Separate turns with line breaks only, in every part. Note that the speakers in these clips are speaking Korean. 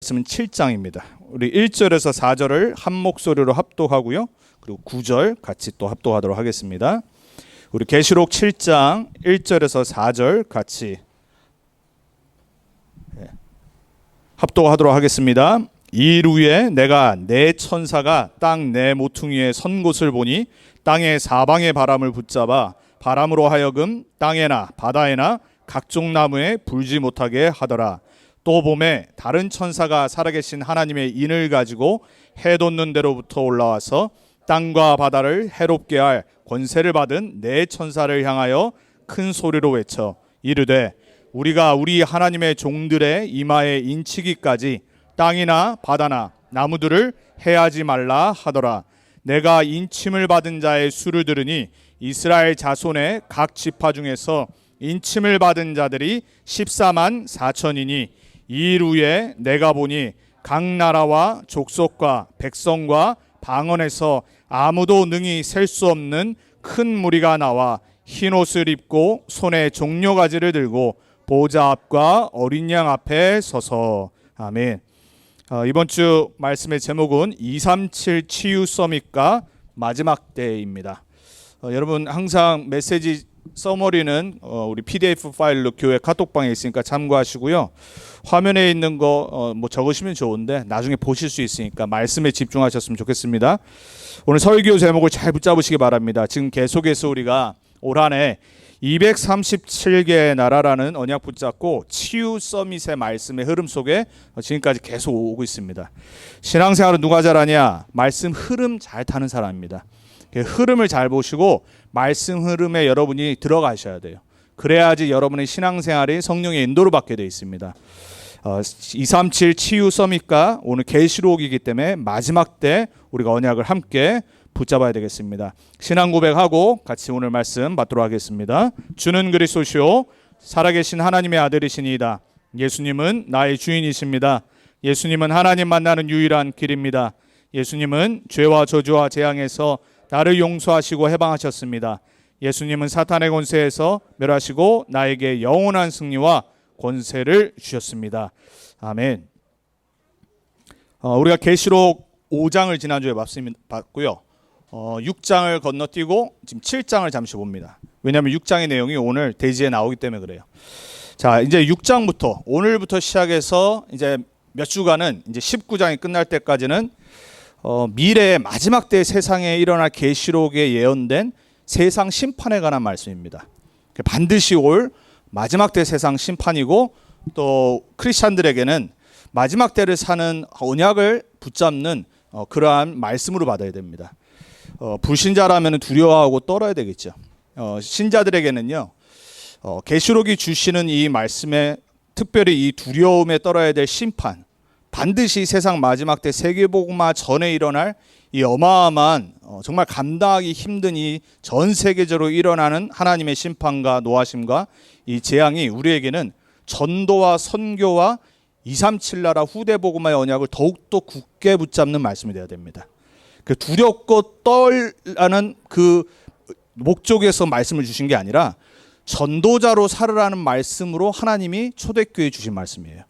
말씀은 7장입니다. 우리 1절에서 4절을 한 목소리로 합독하고요. 그리고 9절 같이 또 합독하도록 하겠습니다. 우리 계시록 7장 1절에서 4절 같이 합독하도록 하겠습니다. 이일 후에 내가 네 천사가 땅 네 모퉁이에 선 곳을 보니 땅의 사방의 바람을 붙잡아 바람으로 하여금 땅에나 바다에나 각종 나무에 불지 못하게 하더라. 또 봄에 다른 천사가 살아계신 하나님의 인을 가지고 해 돋는 데로부터 올라와서 땅과 바다를 해롭게 할 권세를 받은 네 천사를 향하여 큰 소리로 외쳐 이르되 우리가 우리 하나님의 종들의 이마에 인치기까지 땅이나 바다나 나무들을 해하지 말라 하더라. 내가 인침을 받은 자의 수를 들으니 이스라엘 자손의 각 지파 중에서 인침을 받은 자들이 14만 4천이니 이일 후에 내가 보니 각 나라와 족속과 백성과 방언에서 아무도 능히 셀 수 없는 큰 무리가 나와 흰 옷을 입고 손에 종려가지를 들고 보좌 앞과 어린 양 앞에 서서. 아멘. 이번 주 말씀의 제목은 237 치유 서밋과 마지막 때입니다. 여러분 항상 메시지 서머리는 우리 PDF 파일로 교회 카톡방에 있으니까 참고하시고요. 화면에 있는 거 적으시면 좋은데 나중에 보실 수 있으니까 말씀에 집중하셨으면 좋겠습니다. 오늘 설교 제목을 잘 붙잡으시기 바랍니다. 지금 계속해서 우리가 올 한 해 237개의 나라라는 언약 붙잡고 치유 서밋의 말씀의 흐름 속에 지금까지 계속 오고 있습니다. 신앙생활은 누가 잘하냐? 말씀 흐름 잘 타는 사람입니다. 흐름을 잘 보시고 말씀 흐름에 여러분이 들어가셔야 돼요. 그래야지 여러분의 신앙생활이 성령의 인도를 받게 되어 있습니다. 237 치유 서밋과 오늘 계시록이기 때문에 마지막 때 우리가 언약을 함께 붙잡아야 되겠습니다. 신앙 고백하고 같이 오늘 말씀 받도록 하겠습니다. 주는 그리스도시요 살아계신 하나님의 아들이시니이다. 예수님은 나의 주인이십니다. 예수님은 하나님 만나는 유일한 길입니다. 예수님은 죄와 저주와 재앙에서 나를 용서하시고 해방하셨습니다. 예수님은 사탄의 권세에서 멸하시고 나에게 영원한 승리와 권세를 주셨습니다. 아멘. 우리가 계시록 5장을 지난주에 봤고요. 6장을 건너뛰고 지금 7장을 잠시 봅니다. 왜냐하면 6장의 내용이 오늘 대지에 나오기 때문에 그래요. 자, 이제 6장부터 오늘부터 시작해서 이제 몇 주간은 이제 19장이 끝날 때까지는 미래의 마지막 때 세상에 일어날 계시록에 예언된 세상 심판에 관한 말씀입니다. 반드시 올 마지막 때 세상 심판이고 또 크리스찬들에게는 마지막 때를 사는 언약을 붙잡는 그러한 말씀으로 받아야 됩니다. 불신자라면 두려워하고 떨어야 되겠죠. 신자들에게는요, 계시록이 주시는 이 말씀에 특별히 이 두려움에 떨어야 될 심판, 반드시 세상 마지막 때 세계복음화 전에 일어날 이 어마어마한 정말 감당하기 힘든 이 전 세계적으로 일어나는 하나님의 심판과 노하심과 이 재앙이 우리에게는 전도와 선교와 237 나라 후대복음화의 언약을 더욱더 굳게 붙잡는 말씀이 되어야 됩니다. 그 두렵고 떨라는 그 목적에서 말씀을 주신 게 아니라 전도자로 살으라는 말씀으로 하나님이 초대교회에 주신 말씀이에요.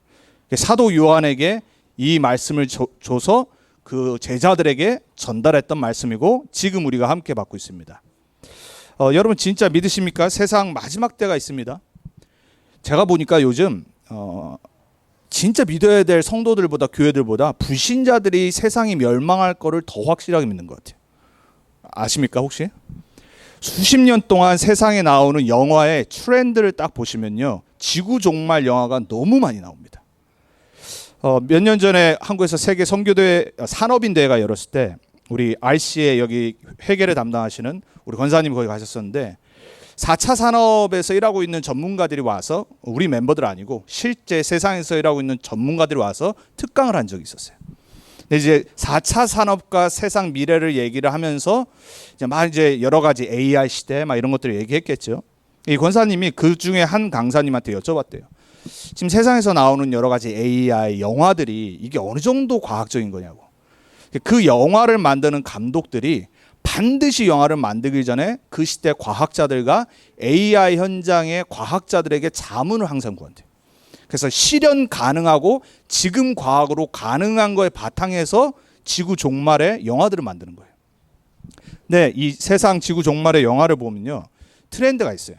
사도 요한에게 이 말씀을 줘서 그 제자들에게 전달했던 말씀이고 지금 우리가 함께 받고 있습니다. 여러분 진짜 믿으십니까? 세상 마지막 때가 있습니다. 제가 보니까 요즘 진짜 믿어야 될 성도들보다 교회들보다 불신자들이 세상이 멸망할 거를 더 확실하게 믿는 것 같아요. 아십니까 혹시? 수십 년 동안 세상에 나오는 영화의 트렌드를 딱 보시면요, 지구 종말 영화가 너무 많이 나옵니다. 몇 년 전에 한국에서 세계 선교대회 산업인대회가 열었을 때 우리 RC의 여기 회계를 담당하시는 우리 권사님이 거기 가셨었는데 4차 산업에서 일하고 있는 전문가들이 와서, 우리 멤버들 아니고 실제 세상에서 일하고 있는 전문가들이 와서 특강을 한 적이 있었어요. 근데 이제 4차 산업과 세상 미래를 얘기를 하면서 이제 여러 가지 AI 시대 막 이런 것들을 얘기했겠죠. 이 권사님이 그 중에 한 강사님한테 여쭤봤대요. 지금 세상에서 나오는 여러 가지 AI 영화들이 이게 어느 정도 과학적인 거냐고. 그 영화를 만드는 감독들이 반드시 영화를 만들기 전에 그 시대 과학자들과 AI 현장의 과학자들에게 자문을 항상 구한대요. 그래서 실현 가능하고 지금 과학으로 가능한 거에 바탕에서 지구 종말의 영화들을 만드는 거예요. 네, 이 세상 지구 종말의 영화를 보면요, 트렌드가 있어요.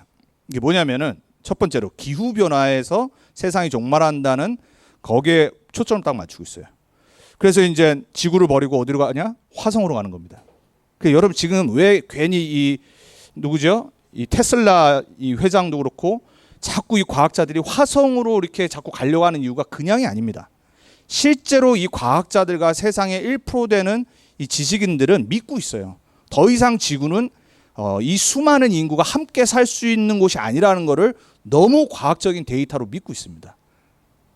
이게 뭐냐면은 첫 번째로 기후 변화에서 세상이 종말한다는 거기에 초점을 딱 맞추고 있어요. 그래서 이제 지구를 버리고 어디로 가냐? 화성으로 가는 겁니다. 그 여러분 지금 왜 괜히 이 누구죠? 이 테슬라 이 회장도 그렇고 자꾸 이 과학자들이 화성으로 이렇게 자꾸 가려고 하는 이유가 그냥이 아닙니다. 실제로 이 과학자들과 세상의 1% 되는 이 지식인들은 믿고 있어요. 더 이상 지구는 이 수많은 인구가 함께 살 수 있는 곳이 아니라는 것을 너무 과학적인 데이터로 믿고 있습니다.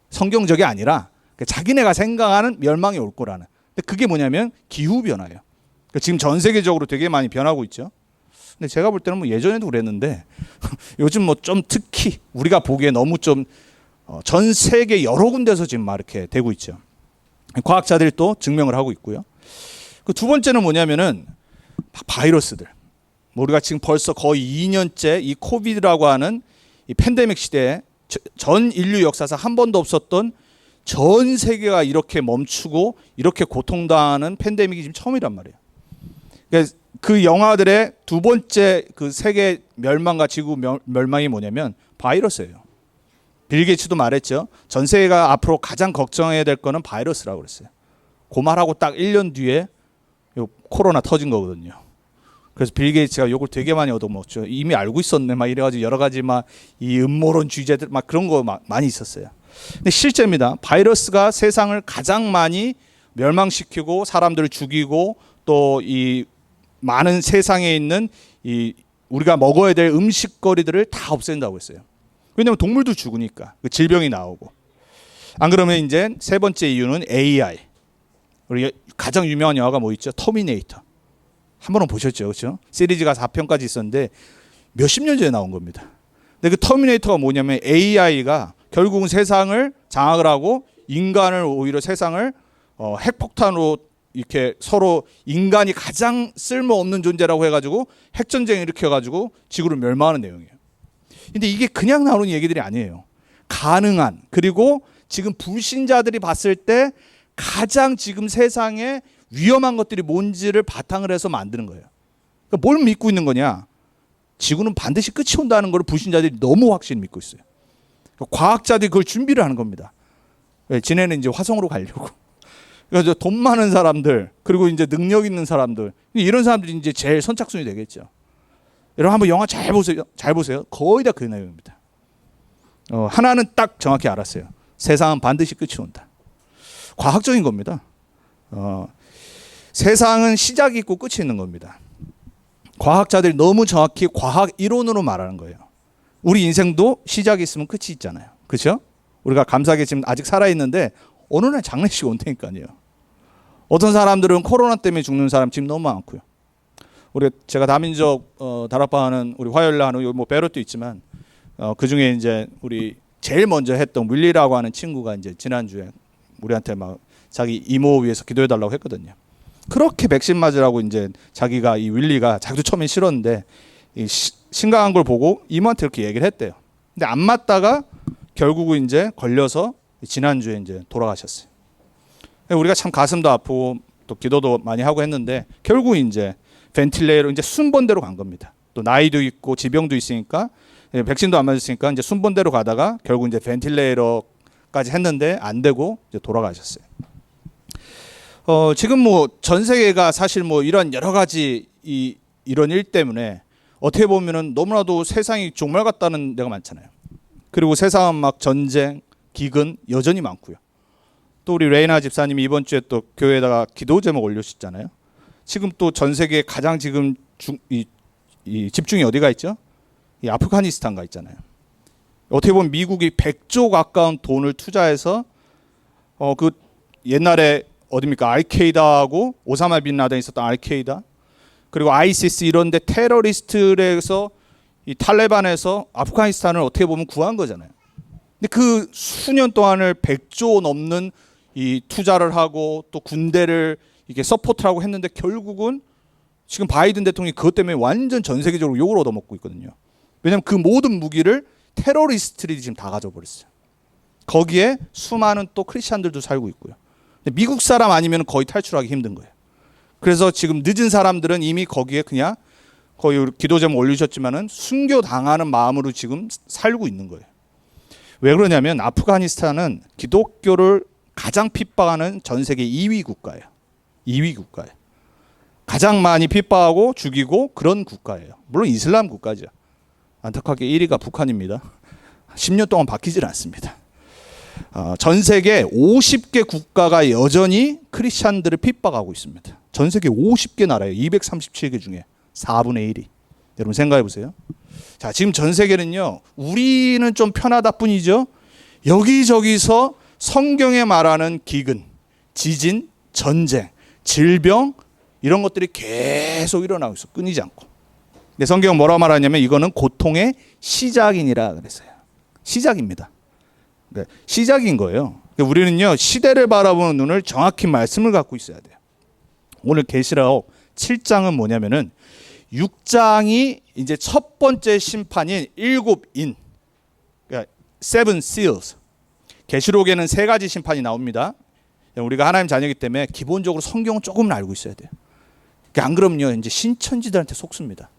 성경적이 아니라 자기네가 생각하는 멸망이 올 거라는. 근데 그게 뭐냐면 기후 변화예요. 지금 전 세계적으로 되게 많이 변하고 있죠. 근데 제가 볼 때는 뭐 예전에도 그랬는데 요즘 뭐 좀 특히 우리가 보기에 너무 좀 전 세계 여러 군데서 지금 막 이렇게 되고 있죠. 과학자들이 또 증명을 하고 있고요. 그 두 번째는 뭐냐면은 바이러스들. 우리가 지금 벌써 거의 2년째 이 코비드라고 하는 이 팬데믹 시대에 전 인류 역사상 한 번도 없었던 전 세계가 이렇게 멈추고 이렇게 고통당하는 팬데믹이 지금 처음이란 말이에요. 그러니까 그 영화들의 두 번째 그 세계 멸망과 지구 멸망이 뭐냐면 바이러스예요. 빌 게이츠도 말했죠. 전 세계가 앞으로 가장 걱정해야 될 거는 바이러스라고 그랬어요. 그 말하고 딱 1년 뒤에 요 코로나 터진 거거든요. 그래서 빌 게이츠가 욕을 되게 많이 얻어먹었죠. 이미 알고 있었네 막 이래가지고 여러 가지 막 이 음모론주의자들 막 그런 거 많이 있었어요. 근데 실제입니다. 바이러스가 세상을 가장 많이 멸망시키고 사람들을 죽이고 또 이 많은 세상에 있는 이 우리가 먹어야 될 음식거리들을 다 없앤다고 했어요. 왜냐하면 동물도 죽으니까 그 질병이 나오고. 안 그러면 이제 세 번째 이유는 AI. 우리 가장 유명한 영화가 뭐 있죠? 터미네이터. 한 번은 보셨죠, 그렇죠? 시리즈가 4편까지 있었는데 몇십 년 전에 나온 겁니다. 근데 그 터미네이터가 뭐냐면 AI가 결국은 세상을 장악을 하고 인간을 오히려 세상을 핵폭탄으로 이렇게 서로 인간이 가장 쓸모없는 존재라고 해가지고 핵전쟁을 일으켜가지고 지구를 멸망하는 내용이에요. 근데 이게 그냥 나오는 얘기들이 아니에요. 가능한, 그리고 지금 불신자들이 봤을 때 가장 지금 세상에 위험한 것들이 뭔지를 바탕을 해서 만드는 거예요. 그러니까 뭘 믿고 있는 거냐? 지구는 반드시 끝이 온다는 걸 불신자들이 너무 확실히 믿고 있어요. 과학자들이 그걸 준비를 하는 겁니다. 지네는 이제 화성으로 가려고. 그래서 돈 많은 사람들, 그리고 이제 능력 있는 사람들, 이런 사람들이 이제 제일 선착순이 되겠죠. 여러분 한번 영화 잘 보세요. 잘 보세요. 거의 다 그 내용입니다. 하나는 딱 정확히 알았어요. 세상은 반드시 끝이 온다. 과학적인 겁니다. 세상은 시작이 있고 끝이 있는 겁니다. 과학자들이 너무 정확히 과학 이론으로 말하는 거예요. 우리 인생도 시작이 있으면 끝이 있잖아요. 그렇죠? 우리가 감사하게 지금 아직 살아있는데 어느 날 장례식 온다니까요. 어떤 사람들은 코로나 때문에 죽는 사람 지금 너무 많고요. 우리 제가 다민족 다락방하는 우리 화요일 날 하는 뭐 베럿도 있지만 그 중에 이제 우리 제일 먼저 했던 윌리라고 하는 친구가 이제 지난주에 우리한테 막 자기 이모 위해서 기도해달라고 했거든요. 그렇게 백신 맞으라고 이제 자기가 이 윌리가 자기도 처음에 싫었는데 심각한 걸 보고 이모한테 이렇게 얘기를 했대요. 근데 안 맞다가 결국은 이제 걸려서 지난주에 이제 돌아가셨어요. 우리가 참 가슴도 아프고 또 기도도 많이 하고 했는데 결국 이제 벤틸레이로 이제 순번대로 간 겁니다. 또 나이도 있고 지병도 있으니까 백신도 안 맞았으니까 이제 순번대로 가다가 결국 이제 벤틸레이로까지 했는데 안 되고 이제 돌아가셨어요. 지금 뭐 전 세계가 사실 뭐 이런 여러 가지 이런 일 때문에 어떻게 보면은 너무나도 세상이 종말 같다는 데가 많잖아요. 그리고 세상은 막 전쟁, 기근 여전히 많고요. 또 우리 레이나 집사님이 이번 주에 또 교회에다가 기도 제목 올려주셨잖아요. 지금 또 전 세계에 가장 지금 이 집중이 어디가 있죠? 이 아프가니스탄가 있잖아요. 어떻게 보면 미국이 100조 가까운 돈을 투자해서 그 옛날에 어디입니까? 알케이다하고 오사마 빈 라덴이 있었던 알케이다, 그리고 아이시스 이런 데 테러리스트에서 이 탈레반에서 아프가니스탄을 어떻게 보면 구한 거잖아요. 근데 그 수년 동안을 100조 넘는 이 투자를 하고 또 군대를 이게 서포트하고 했는데 결국은 지금 바이든 대통령이 그것 때문에 완전 전 세계적으로 욕을 얻어먹고 있거든요. 왜냐하면 그 모든 무기를 테러리스트들이 지금 다 가져버렸어요. 거기에 수많은 또 크리스찬들도 살고 있고요. 근데 미국 사람 아니면 거의 탈출하기 힘든 거예요. 그래서 지금 늦은 사람들은 이미 거기에 그냥 거의 기도 제목 올리셨지만은 순교 당하는 마음으로 지금 살고 있는 거예요. 왜 그러냐면 아프가니스탄은 기독교를 가장 핍박하는 전 세계 2위 국가예요. 2위 국가예요. 가장 많이 핍박하고 죽이고 그런 국가예요. 물론 이슬람 국가죠. 안타깝게 1위가 북한입니다. 10년 동안 바뀌질 않습니다. 전 세계 50개 국가가 여전히 크리스찬들을 핍박하고 있습니다. 전 세계 50개 나라예요. 237개 중에 4분의 1이. 여러분 생각해 보세요. 자, 지금 전 세계는요, 우리는 좀 편하다 뿐이죠. 여기저기서 성경에 말하는 기근, 지진, 전쟁, 질병 이런 것들이 계속 일어나고 있어. 끊이지 않고. 근데 성경은 뭐라 말하냐면 이거는 고통의 시작이니라 그랬어요. 시작입니다. 네, 시작인 거예요. 우리는요, 시대를 바라보는 눈을 정확히 말씀을 갖고 있어야 돼요. 오늘 계시록 7장은 뭐냐면은 6장이 이제 첫 번째 심판인 7인, 그러니까 seven seals. 계시록에는 3가지 심판이 나옵니다. 우리가 하나님 자녀이기 때문에 기본적으로 성경은 조금은 알고 있어야 돼요. 안 그러면요, 이제 신천지들한테 속습니다.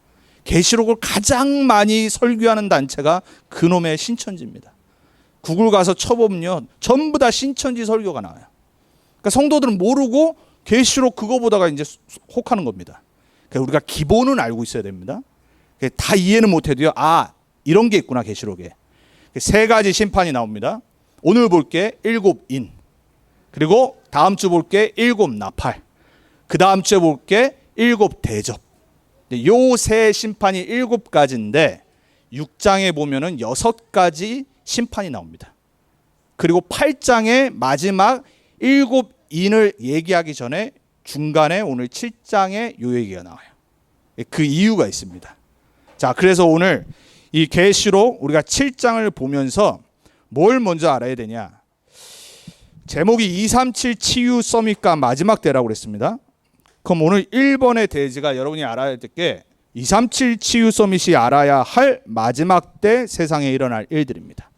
계시록을 가장 많이 설교하는 단체가 그놈의 신천지입니다. 구글 가서 쳐보면요, 전부 다 신천지 설교가 나와요. 그러니까 성도들은 모르고 계시록 그거 보다가 이제 혹하는 겁니다. 그러니까 우리가 기본은 알고 있어야 됩니다. 다 이해는 못해도요, 아, 이런 게 있구나 계시록에. 3가지 심판이 나옵니다. 오늘 볼게 7인, 그리고 다음 주 볼게 7나팔, 그 다음 주에 볼게 7대접. 요 3 심판이 7가지인데 6장에 보면은 6가지 심판이 나옵니다. 그리고 8장의 마지막 7인을 얘기하기 전에 중간에 오늘 7장에 요 얘기가 나와요. 그 이유가 있습니다. 자, 그래서 오늘 이 계시록 우리가 7장을 보면서 뭘 먼저 알아야 되냐? 제목이 237 치유 서밋과 마지막 때라고 그랬습니다. 그럼 오늘 1번의 대지가 여러분이 알아야 될 게 237 치유 서밋이 알아야 할 마지막 때 세상에 일어날 일들입니다.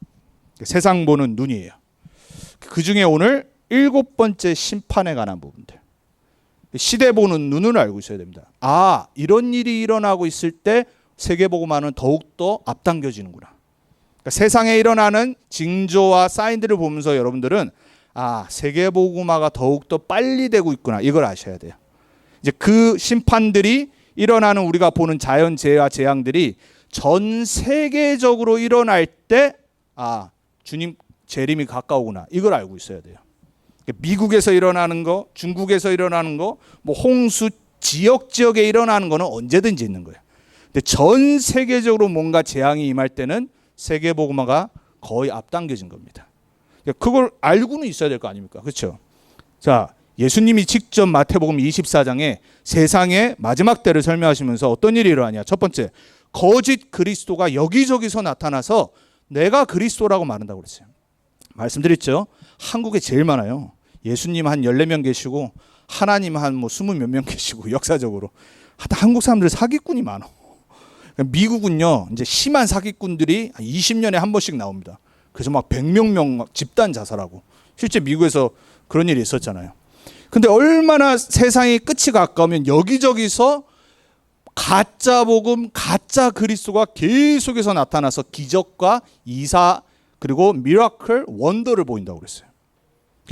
세상 보는 눈이에요. 그 중에 오늘 7번째 심판에 관한 부분들. 시대 보는 눈을 알고 있어야 됩니다. 아, 이런 일이 일어나고 있을 때 세계복음화는 더욱더 앞당겨지는구나. 그러니까 세상에 일어나는 징조와 사인들을 보면서 여러분들은 아, 세계복음화가 더욱더 빨리 되고 있구나. 이걸 아셔야 돼요. 이제 그 심판들이 일어나는 우리가 보는 자연재해와 재앙들이 전 세계적으로 일어날 때 아, 주님 재림이 가까우구나. 이걸 알고 있어야 돼요. 미국에서 일어나는 거, 중국에서 일어나는 거, 뭐 홍수 지역에 일어나는 거는 언제든지 있는 거예요. 근데 전 세계적으로 뭔가 재앙이 임할 때는 세계복음화가 거의 앞당겨진 겁니다. 그걸 알고는 있어야 될 거 아닙니까? 그렇죠? 자, 예수님이 직접 마태복음 24장에 세상의 마지막 때를 설명하시면서 어떤 일이 일어나냐? 첫 번째, 거짓 그리스도가 여기저기서 나타나서 내가 그리스도라고 말한다고 그랬어요. 말씀드렸죠? 한국에 제일 많아요. 예수님 한 14명 계시고 하나님 한 뭐 20 몇 명 계시고 역사적으로. 하여튼 한국 사람들 사기꾼이 많아. 미국은요, 이제 심한 사기꾼들이 20년에 한 번씩 나옵니다. 그래서 막 100명 막 집단 자살하고. 실제 미국에서 그런 일이 있었잖아요. 근데 얼마나 세상이 끝이 가까우면 여기저기서 가짜 복음, 가짜 그리스도가 계속해서 나타나서 기적과 이사 그리고 미라클, 원더를 보인다고 그랬어요.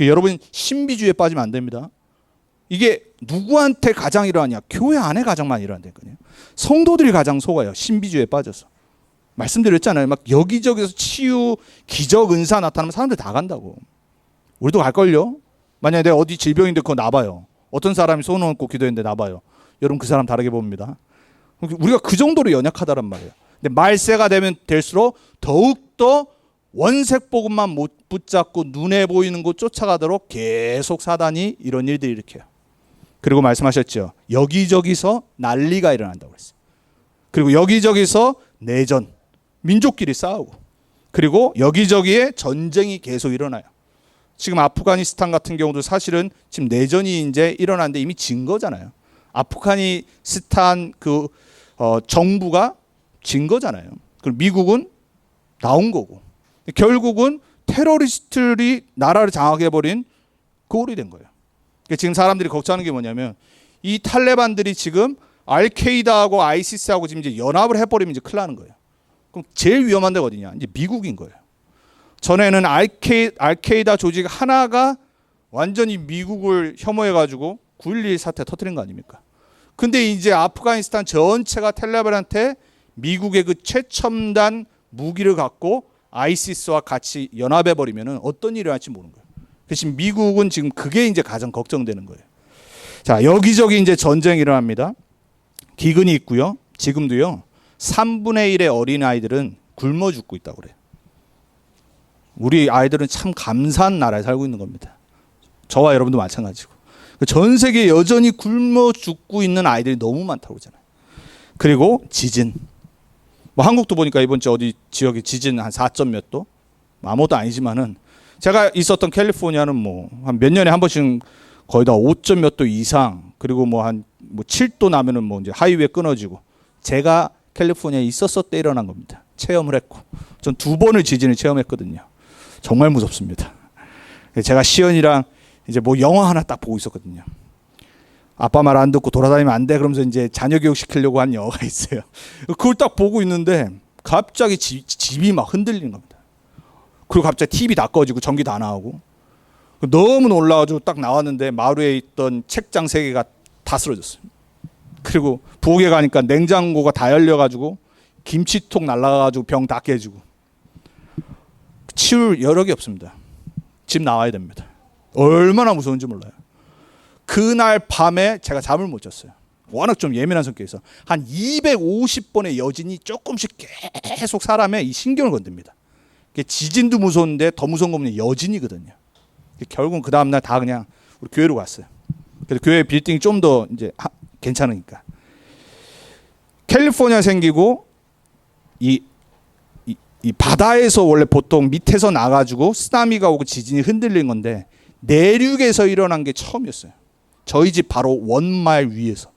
여러분 신비주의에 빠지면 안 됩니다. 이게 누구한테 가장 일어나냐? 교회 안에 가장 많이 일어난다니까요. 성도들이 가장 속아요. 신비주의에 빠져서. 말씀드렸잖아요. 막 여기저기서 치유, 기적, 은사 나타나면 사람들 다 간다고. 우리도 갈걸요? 만약에 내가 어디 질병인데 그거 나봐요. 어떤 사람이 손 얹고 기도했는데 나봐요. 여러분 그 사람 다르게 봅니다. 우리가 그 정도로 연약하다란 말이에요. 근데 말세가 되면 될수록 더욱더 원색 복음만 못 붙잡고 눈에 보이는 곳 쫓아가도록 계속 사단이 이런 일들을 일으켜요. 그리고 말씀하셨죠. 여기저기서 난리가 일어난다고 그랬어요. 그리고 여기저기서 내전, 민족끼리 싸우고, 그리고 여기저기에 전쟁이 계속 일어나요. 지금 아프가니스탄 같은 경우도 사실은 지금 내전이 이제 일어났는데 이미 진 거잖아요. 아프가니스탄 정부가 진 거잖아요. 그리고 미국은 나온 거고. 결국은 테러리스트들이 나라를 장악해버린 꼴이 된 거예요. 그러니까 지금 사람들이 걱정하는 게 뭐냐면 이 탈레반들이 지금 알케이다하고 아이시스하고 지금 이제 연합을 해버리면 이제 큰일 나는 거예요. 그럼 제일 위험한 데가 어디냐? 이제 미국인 거예요. 전에는 알케이다 조직 하나가 완전히 미국을 혐오해가지고 9.11 사태 터뜨린 거 아닙니까? 근데 이제 아프가니스탄 전체가 탈레반한테 미국의 그 최첨단 무기를 갖고 아이시스와 같이 연합해버리면 어떤 일이 일어날지 모르는 거예요. 그래서 미국은 지금 그게 이제 가장 걱정되는 거예요. 자, 여기저기 이제 전쟁이 일어납니다. 기근이 있고요. 지금도요. 3분의 1의 어린아이들은 굶어 죽고 있다고 그래요. 우리 아이들은 참 감사한 나라에 살고 있는 겁니다. 저와 여러분도 마찬가지고. 전 세계에 여전히 굶어 죽고 있는 아이들이 너무 많다고 그러잖아요. 그리고 지진. 뭐 한국도 보니까 이번 주 어디 지역에 지진 한 4점 몇 도? 아무것도 아니지만은 제가 있었던 캘리포니아는 뭐 한 몇 년에 한 번씩 거의 다 5점 몇 도 이상, 그리고 뭐 한 7도 나면은 뭐 이제 하이웨이 끊어지고. 제가 캘리포니아에 있었을 때 일어난 겁니다. 체험을 했고. 전 2번을 지진을 체험했거든요. 정말 무섭습니다. 제가 시연이랑 이제 뭐 영화 하나 딱 보고 있었거든요. 아빠 말 안 듣고 돌아다니면 안 돼. 그러면서 이제 자녀 교육 시키려고 한 영화가 있어요. 그걸 딱 보고 있는데 갑자기 집이 막 흔들리는 겁니다. 그리고 갑자기 TV 다 꺼지고 전기 다 나오고. 너무 놀라가지고 딱 나왔는데 마루에 있던 책장 3개가 다 쓰러졌어요. 그리고 부엌에 가니까 냉장고가 다 열려가지고 김치통 날라가가지고 병 다 깨지고. 치울 여력이 없습니다. 집 나와야 됩니다. 얼마나 무서운지 몰라요. 그날 밤에 제가 잠을 못 잤어요. 워낙 좀 예민한 성격이어서 한 250번의 여진이 조금씩 계속 사람의 이 신경을 건듭니다. 지진도 무서운데 더 무서운 건 여진이거든요. 결국은 그 다음날 다 그냥 우리 교회로 갔어요. 그래서 교회 빌딩이 좀 더 이제 괜찮으니까. 캘리포니아 생기고 이 바다에서 원래 보통 밑에서 나가지고 쓰나미가 오고 지진이 흔들린 건데 내륙에서 일어난 게 처음이었어요. 저희 집 바로 원마일 위에서.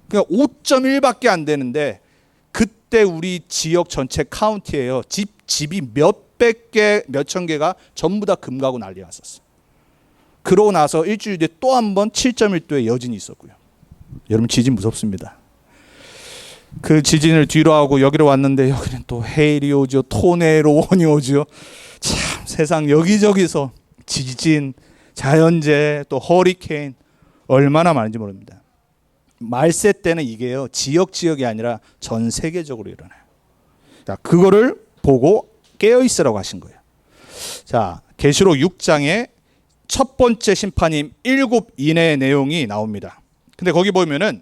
그러니까 5.1밖에 안 되는데 그때 우리 지역 전체 카운티예요. 집이 몇백 개, 몇천 개가 전부 다 금가고 난리 났었어요. 그러고 나서 일주일 뒤에 또 한 번 7.1도의 여진이 있었고요. 여러분 지진 무섭습니다. 그 지진을 뒤로 하고 여기로 왔는데 여기는 또 헤일이 오죠. 토네로원이 오죠. 참 세상 여기저기서 지진, 자연재해, 또 허리케인 얼마나 많은지 모릅니다. 말세 때는 이게요. 지역이 아니라 전 세계적으로 일어나요. 자, 그거를 보고 깨어 있으라고 하신 거예요. 자, 계시록 6장에 첫 번째 심판인 7인의 내용이 나옵니다. 근데 거기 보면은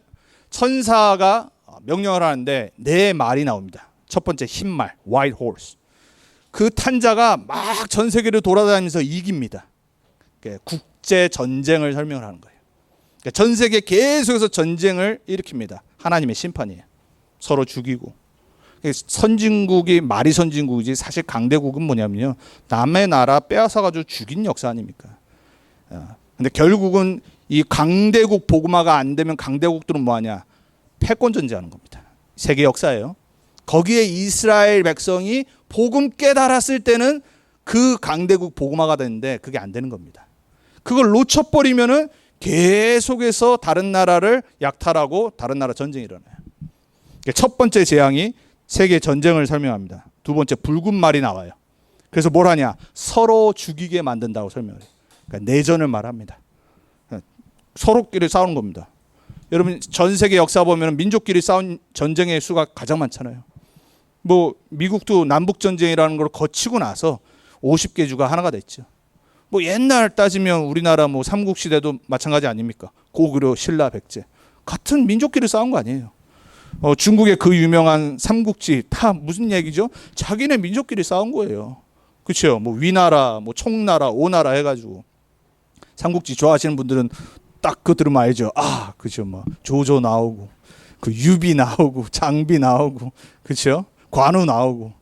천사가 명령을 하는데 4말이 나옵니다. 첫 번째 흰 말, white horse. 그 탄자가 막 전 세계를 돌아다니면서 이깁니다. 국제 전쟁을 설명을 하는 거예요. 전 세계 계속해서 전쟁을 일으킵니다. 하나님의 심판이에요. 서로 죽이고. 선진국이 말이 선진국이지 사실 강대국은 뭐냐면요. 남의 나라 빼앗아가지고 죽인 역사 아닙니까? 근데 결국은 이 강대국 복음화가 안 되면 강대국들은 뭐하냐? 패권 전쟁하는 겁니다. 세계 역사예요. 거기에 이스라엘 백성이 복음 깨달았을 때는 그 강대국 복음화가 되는데 그게 안 되는 겁니다. 그걸 놓쳐버리면은 계속해서 다른 나라를 약탈하고 다른 나라 전쟁이 일어나요. 첫 번째 재앙이 세계 전쟁을 설명합니다. 두 번째 붉은 말이 나와요. 그래서 뭘 하냐? 서로 죽이게 만든다고 설명해요. 그러니까 내전을 말합니다. 서로끼리 싸우는 겁니다. 여러분 전 세계 역사 보면 민족끼리 싸운 전쟁의 수가 가장 많잖아요. 뭐 미국도 남북 전쟁이라는 걸 거치고 나서 50개 주가 하나가 됐죠. 뭐 옛날 따지면 우리나라 뭐 삼국시대도 마찬가지 아닙니까? 고구려, 신라, 백제 같은 민족끼리 싸운 거 아니에요. 중국의 그 유명한 삼국지 다 무슨 얘기죠? 자기네 민족끼리 싸운 거예요. 그렇죠? 뭐 위나라, 뭐 총나라, 오나라 해가지고 삼국지 좋아하시는 분들은 딱 그거 들으면 알죠. 아, 그죠? 뭐 조조 나오고, 그 유비 나오고, 장비 나오고, 그렇죠? 관우 나오고.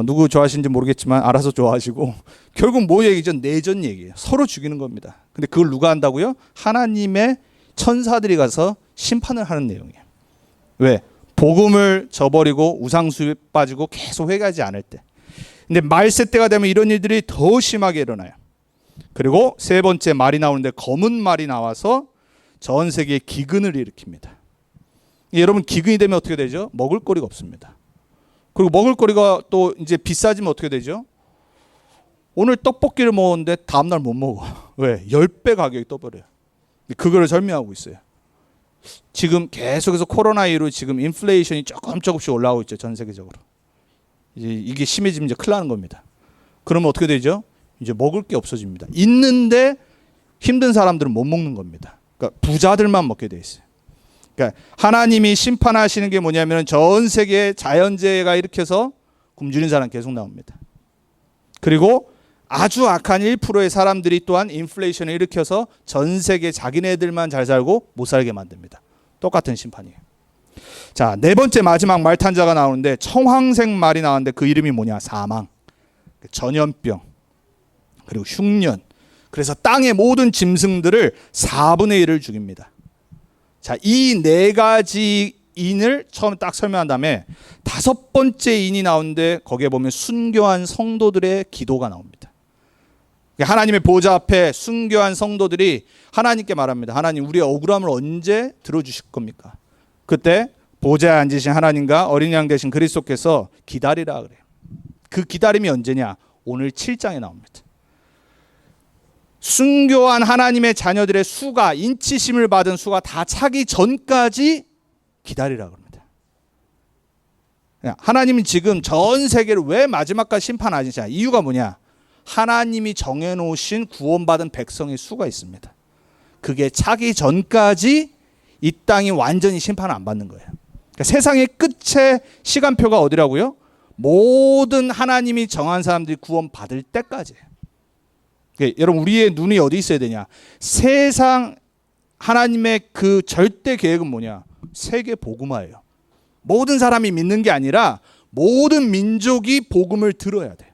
누구 좋아하시는지 모르겠지만 알아서 좋아하시고 결국 뭐 얘기죠? 내전 얘기예요. 서로 죽이는 겁니다. 근데 그걸 누가 한다고요? 하나님의 천사들이 가서 심판을 하는 내용이에요. 왜? 복음을 저버리고 우상수에 빠지고 계속 회개하지 않을 때. 근데 말세 때가 되면 이런 일들이 더 심하게 일어나요. 그리고 세 번째 말이 나오는데 검은 말이 나와서 전 세계에 기근을 일으킵니다. 여러분 기근이 되면 어떻게 되죠? 먹을거리가 없습니다. 그리고 먹을거리가 또 이제 비싸지면 어떻게 되죠? 오늘 떡볶이를 먹었는데 다음날 못 먹어. 왜? 10배 가격이 떠버려요. 그거를 설명하고 있어요. 지금 계속해서 코로나19로 지금 인플레이션이 조금씩 올라오고 있죠. 전 세계적으로. 이제 이게 심해지면 이제 큰일 나는 겁니다. 그러면 어떻게 되죠? 이제 먹을 게 없어집니다. 있는데 힘든 사람들은 못 먹는 겁니다. 그러니까 부자들만 먹게 돼 있어요. 그러니까 하나님이 심판하시는 게 뭐냐면 전 세계에 자연재해가 일으켜서 굶주린 사람 계속 나옵니다. 그리고 아주 악한 1%의 사람들이 또한 인플레이션을 일으켜서 전 세계 자기네들만 잘 살고 못 살게 만듭니다. 똑같은 심판이에요. 자, 네 번째 마지막 말탄자가 나오는데 청황색 말이 나왔는데 그 이름이 뭐냐? 사망, 전염병, 그리고 흉년. 그래서 땅의 모든 짐승들을 4분의 1을 죽입니다. 자, 이 네 가지 인을 처음 딱 설명한 다음에 다섯 번째 인이 나오는데 거기에 보면 순교한 성도들의 기도가 나옵니다. 하나님의 보좌 앞에 순교한 성도들이 하나님께 말합니다. 하나님, 우리의 억울함을 언제 들어주실 겁니까? 그때 보좌에 앉으신 하나님과 어린 양 되신 그리스도께서 기다리라 그래요. 그 기다림이 언제냐? 오늘 7장에 나옵니다. 순교한 하나님의 자녀들의 수가, 인치심을 받은 수가 다 차기 전까지 기다리라 그럽니다. 하나님은 지금 전 세계를 왜 마지막까지 심판하시냐? 이유가 뭐냐? 하나님이 정해놓으신 구원받은 백성의 수가 있습니다. 그게 차기 전까지 이 땅이 완전히 심판을 안 받는 거예요. 그러니까 세상의 끝의 시간표가 어디라고요? 모든 하나님이 정한 사람들이 구원받을 때까지예요. 그러니까 여러분, 우리의 눈이 어디 있어야 되냐? 세상 하나님의 그 절대 계획은 뭐냐? 세계 복음화예요. 모든 사람이 믿는 게 아니라 모든 민족이 복음을 들어야 돼요.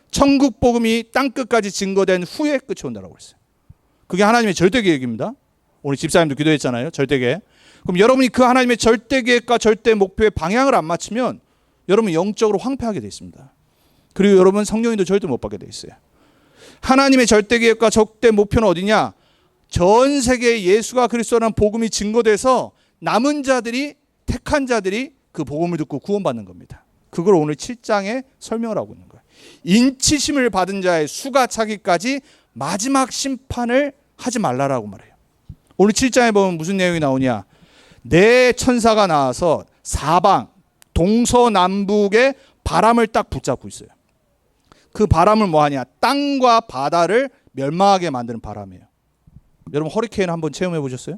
천국 복음이 땅끝까지 증거된 후에 끝이 온다라고 했어요. 그게 하나님의 절대 계획입니다. 오늘 집사님도 기도했잖아요. 절대 계획. 그럼 여러분이 그 하나님의 절대 계획과 절대 목표의 방향을 안 맞추면 여러분 영적으로 황폐하게 돼 있습니다. 그리고 여러분 성령님도 절대 못 받게 돼 있어요. 하나님의 절대 계획과 절대 목표는 어디냐? 전 세계에 예수가 그리스도라는 복음이 증거돼서 남은 자들이, 택한 자들이 그 복음을 듣고 구원받는 겁니다. 그걸 오늘 7장에 설명을 하고 있는 거예요. 인치심을 받은 자의 수가 차기까지 마지막 심판을 하지 말라라고 말해요. 오늘 7장에 보면 무슨 내용이 나오냐? 네 천사가 나와서 사방 동서남북의 바람을 딱 붙잡고 있어요. 그 바람을 뭐하냐? 땅과 바다를 멸망하게 만드는 바람이에요. 여러분 허리케인 한번 체험해 보셨어요?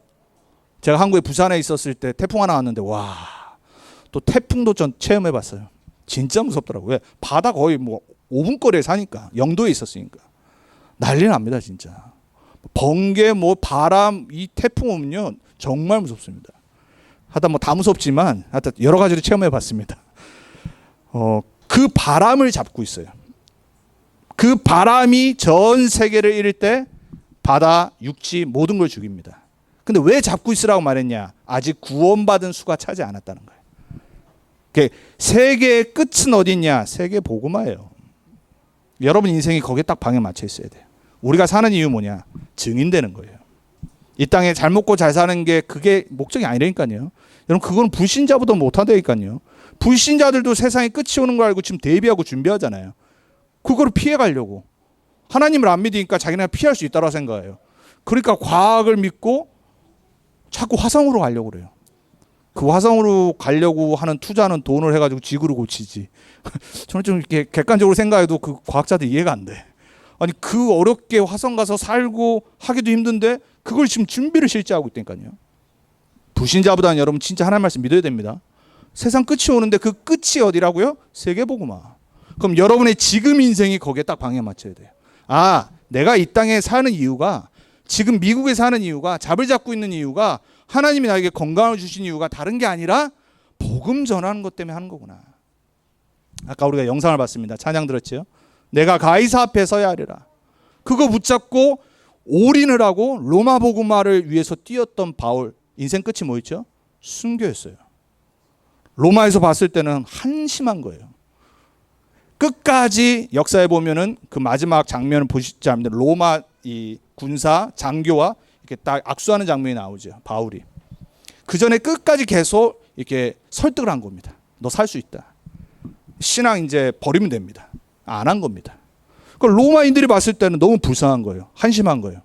제가 한국에 부산에 있었을 때 태풍 하나 왔는데 와, 또 태풍도 전 체험해 봤어요. 진짜 무섭더라고요. 왜? 바다 거의 뭐 5분 거리에 사니까, 영도에 있었으니까 난리 납니다. 진짜 번개, 뭐 바람, 이 태풍 오면요 정말 무섭습니다. 하여튼 뭐 다 무섭지만 하여튼 여러 가지로 체험해 봤습니다. 그 바람을 잡고 있어요. 그 바람이 전 세계를 잃을 때 바다, 육지 모든 걸 죽입니다. 근데 왜 잡고 있으라고 말했냐? 아직 구원받은 수가 차지 않았다는 거예요. 세계의 끝은 어디 있냐? 세계 복음화예요. 여러분 인생이 거기에 딱 방에 맞춰 있어야 돼요. 우리가 사는 이유 뭐냐? 증인되는 거예요. 이 땅에 잘 먹고 잘 사는 게 그게 목적이 아니라니까요. 여러분 그건 불신자보다 못한다니까요. 불신자들도 세상에 끝이 오는 걸 알고 지금 대비하고 준비하잖아요. 그거를 피해가려고. 하나님을 안 믿으니까 자기네가 피할 수 있다고 생각해요. 그러니까 과학을 믿고 자꾸 화성으로 가려고 그래요. 그 화성으로 가려고 하는 투자는 돈을 해가지고 지구를 고치지. 저는 좀 이렇게 객관적으로 생각해도 그 과학자들 이해가 안 돼. 아니 그 어렵게 화성 가서 살고 하기도 힘든데 그걸 지금 준비를 실제 하고 있다니까요. 불신자보다는 여러분 진짜 하나님 말씀 믿어야 됩니다. 세상 끝이 오는데 그 끝이 어디라고요? 세계복음화. 그럼 여러분의 지금 인생이 거기에 딱 방향 맞춰야 돼요. 아, 내가 이 땅에 사는 이유가, 지금 미국에 사는 이유가, 잡을 잡고 있는 이유가, 하나님이 나에게 건강을 주신 이유가 다른 게 아니라 복음 전하는 것 때문에 하는 거구나. 아까 우리가 영상을 봤습니다. 찬양 들었죠? 내가 가이사 앞에 서야 하리라. 그거 붙잡고 올인을 하고 로마 복음화를 위해서 뛰었던 바울, 인생 끝이 뭐였죠? 순교였어요. 로마에서 봤을 때는 한심한 거예요. 끝까지 역사에 보면은 그 마지막 장면을 보시지 않습니다. 로마 이 군사 장교와 이렇게 딱 악수하는 장면이 나오죠. 바울이. 그 전에 끝까지 계속 이렇게 설득을 한 겁니다. 너 살 수 있다. 신앙 이제 버리면 됩니다. 안 한 겁니다. 그 로마인들이 봤을 때는 너무 불쌍한 거예요. 한심한 거예요.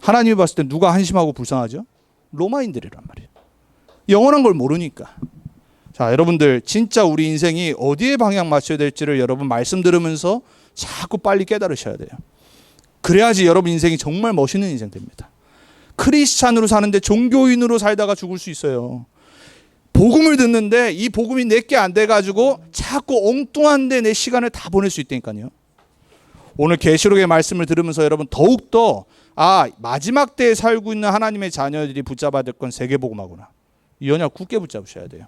하나님이 봤을 때 누가 한심하고 불쌍하죠? 로마인들이란 말이에요. 영원한 걸 모르니까. 자, 여러분들 진짜 우리 인생이 어디에 방향 맞춰야 될지를 여러분 말씀 들으면서 자꾸 빨리 깨달으셔야 돼요. 그래야지 여러분 인생이 정말 멋있는 인생 됩니다. 크리스찬으로 사는데 종교인으로 살다가 죽을 수 있어요. 복음을 듣는데 이 복음이 내게 안 돼가지고 자꾸 엉뚱한 데 내 시간을 다 보낼 수 있다니까요. 오늘 계시록의 말씀을 들으면서 여러분 더욱더 마지막 때에 살고 있는 하나님의 자녀들이 붙잡아야 될 건 세계복음하구나. 이 언약 굳게 붙잡으셔야 돼요.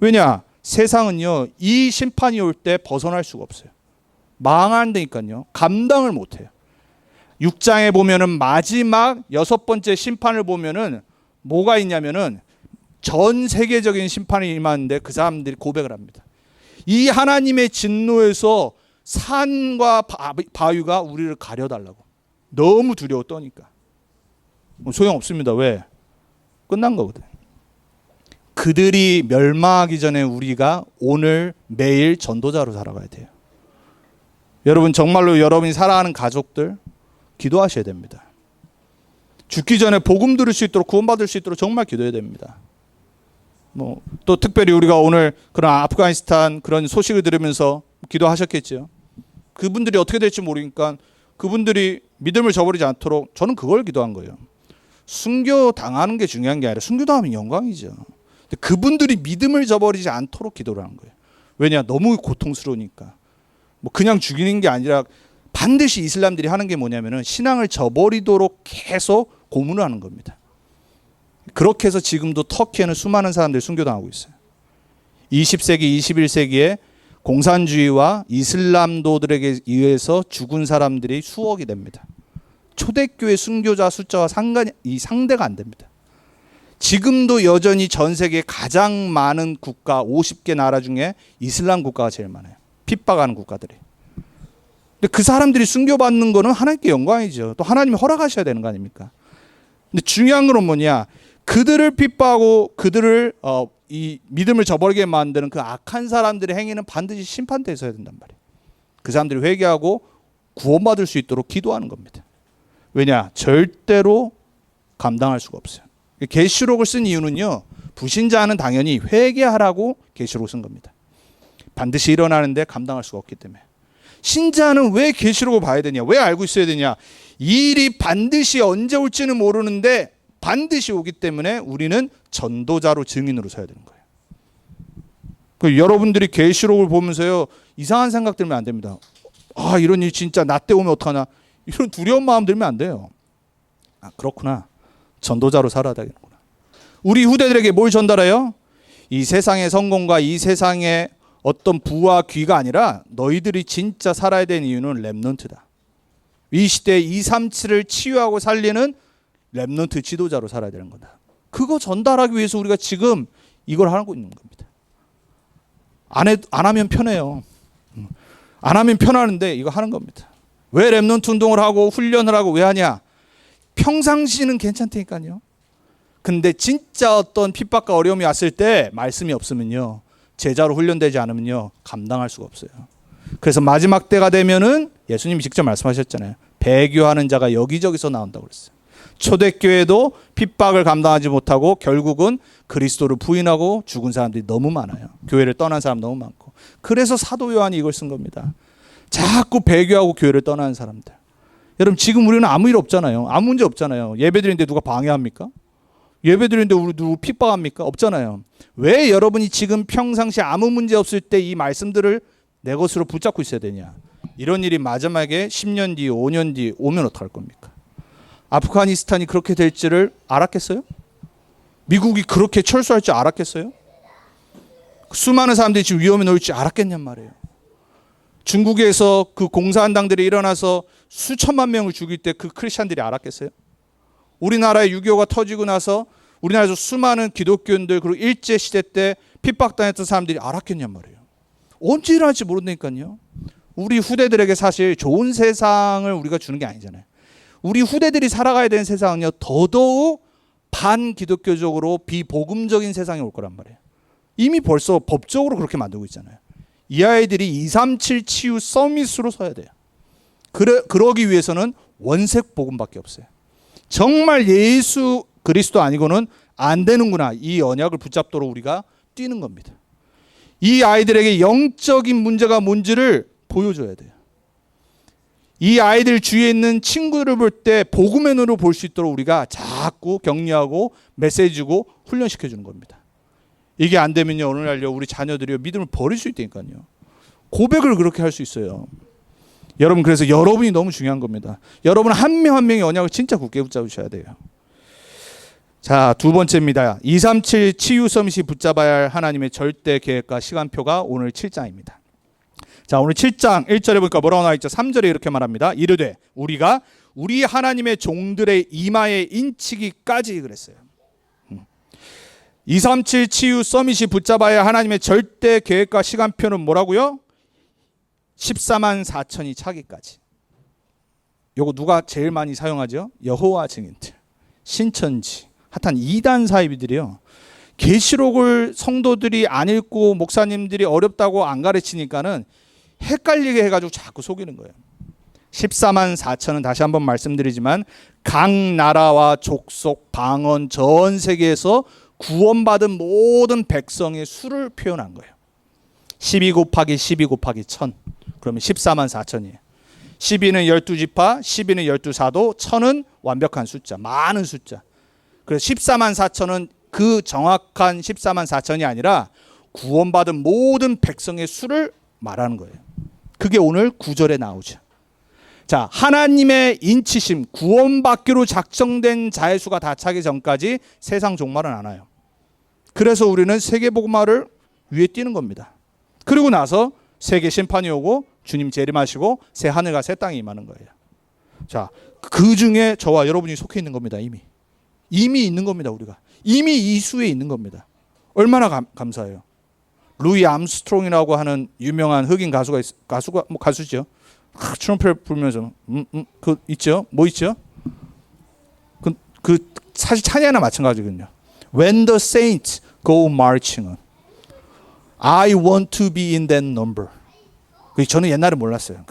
왜냐? 세상은요 이 심판이 올 때 벗어날 수가 없어요. 망한다니까요. 감당을 못해요. 6장에 보면은 마지막 6번째 심판을 보면은 뭐가 있냐면은 전 세계적인 심판이 임하는데 그 사람들이 고백을 합니다. 이 하나님의 진노에서 산과 바위가 우리를 가려달라고. 너무 두려워 떠니까. 소용없습니다. 왜? 끝난 거거든. 그들이 멸망하기 전에 우리가 오늘 매일 전도자로 살아가야 돼요. 여러분 정말로 여러분이 살아가는 가족들 기도하셔야 됩니다. 죽기 전에 복음 들을 수 있도록 구원받을 수 있도록 정말 기도해야 됩니다. 또 특별히 우리가 오늘 그런 아프가니스탄 그런 소식을 들으면서 기도하셨겠죠. 그분들이 어떻게 될지 모르니까 그분들이 믿음을 저버리지 않도록 저는 그걸 기도한 거예요. 순교 당하는 게 중요한 게 아니라 순교 당하면 영광이죠. 근데 그분들이 믿음을 저버리지 않도록 기도를 하는 거예요. 왜냐? 너무 고통스러우니까. 그냥 죽이는 게 아니라 반드시 이슬람들이 하는 게 뭐냐면은 신앙을 저버리도록 계속 고문을 하는 겁니다. 그렇게 해서 지금도 터키에는 수많은 사람들이 순교당하고 있어요. 20세기, 21세기에 공산주의와 이슬람도들에게 의해서 죽은 사람들이 수억이 됩니다. 초대교회 순교자 숫자와 상대가 안 됩니다. 지금도 여전히 전 세계 가장 많은 국가 50개 나라 중에 이슬람 국가가 제일 많아요. 핍박하는 국가들이. 근데 그 사람들이 순교받는 거는 하나님께 영광이죠. 또 하나님이 허락하셔야 되는 거 아닙니까? 근데 중요한 건 뭐냐? 그들을 핍박하고 그들을 이 믿음을 저버리게 만드는 그 악한 사람들의 행위는 반드시 심판대에 서야 된단 말이에요. 그 사람들이 회개하고 구원받을 수 있도록 기도하는 겁니다. 왜냐? 절대로 감당할 수가 없어요. 계시록을 쓴 이유는요. 불신자는 당연히 회개하라고 계시록을 쓴 겁니다. 반드시 일어나는데 감당할 수가 없기 때문에. 신자는 왜 계시록을 봐야 되냐? 왜 알고 있어야 되냐? 이 일이 반드시 언제 올지는 모르는데 반드시 오기 때문에 우리는 전도자로 증인으로 서야 되는 거예요. 여러분들이 계시록을 보면서요. 이상한 생각 들면 안 됩니다. 이런 일 진짜 나 때 오면 어떡하나. 이런 두려운 마음 들면 안 돼요. 그렇구나. 전도자로 살아야 되겠구나. 우리 후대들에게 뭘 전달해요? 이 세상의 성공과 이 세상의 어떤 부와 귀가 아니라 너희들이 진짜 살아야 되는 이유는 렘넌트다. 이 시대에 237을 치유하고 살리는 렘넌트 지도자로 살아야 되는 거다. 그거 전달하기 위해서 우리가 지금 이걸 하고 있는 겁니다. 안 하면 편해요. 안 하면 편하는데 이거 하는 겁니다. 왜 렘넌트 운동을 하고 훈련을 하고 왜 하냐? 평상시는 괜찮다니까요. 근데 진짜 어떤 핍박과 어려움이 왔을 때 말씀이 없으면요. 제자로 훈련되지 않으면요. 감당할 수가 없어요. 그래서 마지막 때가 되면은 예수님이 직접 말씀하셨잖아요. 배교하는 자가 여기저기서 나온다고 그랬어요. 초대교회도 핍박을 감당하지 못하고 결국은 그리스도를 부인하고 죽은 사람들이 너무 많아요. 교회를 떠난 사람 너무 많고. 그래서 사도 요한이 이걸 쓴 겁니다. 자꾸 배교하고 교회를 떠나는 사람들. 여러분 지금 우리는 아무 일 없잖아요. 아무 문제 없잖아요. 예배드리는데 누가 방해합니까? 예배드리는데 우리 누구 핍박합니까? 없잖아요. 왜 여러분이 지금 평상시 아무 문제 없을 때 이 말씀들을 내 것으로 붙잡고 있어야 되냐? 이런 일이 마지막에 10년 뒤, 5년 뒤 오면 어떡할 겁니까? 아프가니스탄이 그렇게 될지를 알았겠어요? 미국이 그렇게 철수할 줄 알았겠어요? 수많은 사람들이 지금 위험에 놓일 줄 알았겠냔 말이에요. 중국에서 그 공산당들이 일어나서 수천만 명을 죽일 때 그 크리스찬들이 알았겠어요? 우리나라에 6.25가 터지고 나서 우리나라에서 수많은 기독교인들 그리고 일제시대 때 핍박당했던 사람들이 알았겠냔 말이에요. 언제 일어날지 모른다니까요. 우리 후대들에게 사실 좋은 세상을 우리가 주는 게 아니잖아요. 우리 후대들이 살아가야 되는 세상은요, 더더욱 반기독교적으로 비복음적인 세상이 올 거란 말이에요. 이미 벌써 법적으로 그렇게 만들고 있잖아요. 이 아이들이 237 치유 서밋으로 서야 돼요. 그러기 위해서는 원색 복음밖에 없어요. 정말 예수 그리스도 아니고는 안 되는구나. 이 언약을 붙잡도록 우리가 뛰는 겁니다. 이 아이들에게 영적인 문제가 뭔지를 보여줘야 돼요. 이 아이들 주위에 있는 친구들을 볼 때 복음의 눈으로 볼 수 있도록 우리가 자꾸 격려하고 메시지 주고 훈련시켜 주는 겁니다. 이게 안 되면요, 오늘날요 우리 자녀들이 믿음을 버릴 수 있다니까요. 고백을 그렇게 할 수 있어요. 여러분, 그래서 여러분이 너무 중요한 겁니다. 여러분 한 명 한 명의 언약을 진짜 굳게 붙잡으셔야 돼요. 자, 두 번째입니다. 237 치유 서밋이 붙잡아야 할 하나님의 절대 계획과 시간표가 오늘 7장입니다. 자, 오늘 7장 1절에 보니까 뭐라고 나와 있죠? 3절에 이렇게 말합니다. 이르되 우리가 우리 하나님의 종들의 이마에 인치기까지 그랬어요. 237 치유 서밋이 붙잡아야 할 하나님의 절대 계획과 시간표는 뭐라고요? 14만 4천이 차기까지. 요거 누가 제일 많이 사용하죠? 여호와 증인들, 신천지, 하여튼 이단 사이비들이요. 계시록을 성도들이 안 읽고 목사님들이 어렵다고 안 가르치니까는 헷갈리게 해가지고 자꾸 속이는 거예요. 14만 4천은 다시 한번 말씀드리지만 각 나라와 족속, 방언, 전 세계에서 구원받은 모든 백성의 수를 표현한 거예요. 12 곱하기 12 곱하기 1000. 그러면 14만 4천이에요. 12는 12지파, 12는 12사도, 1000은 완벽한 숫자, 많은 숫자. 그래서 14만 4천은 그 정확한 14만 4천이 아니라 구원받은 모든 백성의 수를 말하는 거예요. 그게 오늘 9절에 나오죠. 자, 하나님의 인치심, 구원받기로 작정된 자의 수가 다 차기 전까지 세상 종말은 안 와요. 그래서 우리는 세계복음화를 위에 뛰는 겁니다. 그리고 나서 세계 심판이 오고 주님 재림하시고 새 하늘과 새 땅이 임하는 거예요. 자, 그 중에 저와 여러분이 속해 있는 겁니다. 이미 있는 겁니다. 우리가 이미 이 수에 있는 겁니다. 얼마나 감사해요. 루이 암스트롱이라고 하는 유명한 흑인 가수가 뭐 가수죠. 트럼펫 불면서 그 있죠. 뭐 있죠? 그 사실 찬양이나 마찬가지거든요. When the saints go marching on, I want to be in that number. 저는 옛날에 몰랐어요.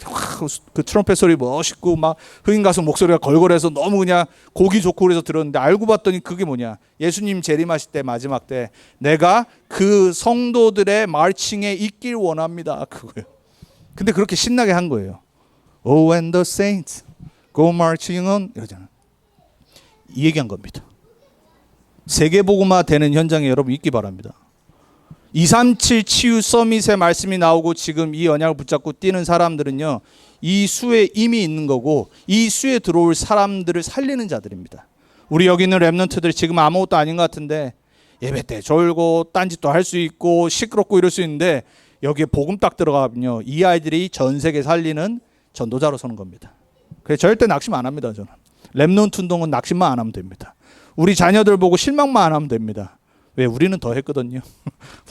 그 트럼펫 소리 멋있고 막 흑인 가수 목소리가 걸걸해서 너무 그냥 곡이 좋고 그래서 들었는데 알고 봤더니 그게 뭐냐? 예수님 재림하실 때 마지막 때 내가 그 성도들의 마칭에 있길 원합니다. 그거예요. 근데 그렇게 신나게 한 거예요. Oh, when the saints go marching on 이러잖아. 이 얘기한 겁니다. 세계복음화 되는 현장에 여러분 있기 바랍니다. 237 치유 서밋의 말씀이 나오고 지금 이 언약을 붙잡고 뛰는 사람들은요, 이 수에 이미 있는 거고 이 수에 들어올 사람들을 살리는 자들입니다. 우리 여기 있는 렘넌트들이 지금 아무것도 아닌 것 같은데 예배 때 졸고 딴짓도 할 수 있고 시끄럽고 이럴 수 있는데 여기에 복음 딱 들어가면요, 이 아이들이 전 세계 살리는 전도자로 서는 겁니다. 그래서 절대 낙심 안 합니다. 저는 렘넌트 운동은 낙심만 안 하면 됩니다. 우리 자녀들 보고 실망만 안 하면 됩니다. 왜? 우리는 더 했거든요.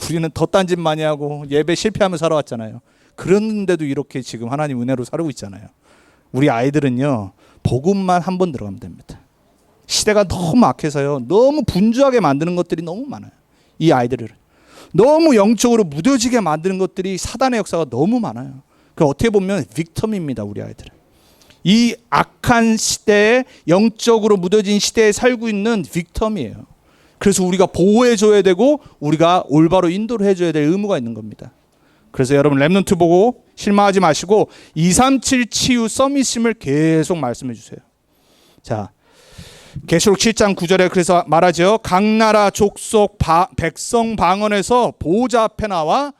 우리는 더 딴짓 많이 하고 예배 실패하며 살아왔잖아요. 그런데도 이렇게 지금 하나님 은혜로 살고 있잖아요. 우리 아이들은요, 복음만 한 번 들어가면 됩니다. 시대가 너무 악해서요, 너무 분주하게 만드는 것들이 너무 많아요. 이 아이들을 너무 영적으로 무뎌지게 만드는 것들이 사단의 역사가 너무 많아요. 그 어떻게 보면 빅텀입니다. 우리 아이들은 이 악한 시대에, 영적으로 무뎌진 시대에 살고 있는 빅텀이에요. 그래서 우리가 보호해줘야 되고 우리가 올바로 인도를 해줘야 될 의무가 있는 겁니다. 그래서 여러분 렘넌트 보고 실망하지 마시고 237 치유 서밋임을 계속 말씀해 주세요. 자, 계시록 7장 9절에 그래서 말하죠. 각 나라 족속 백성 방언에서 보호자 앞에 나와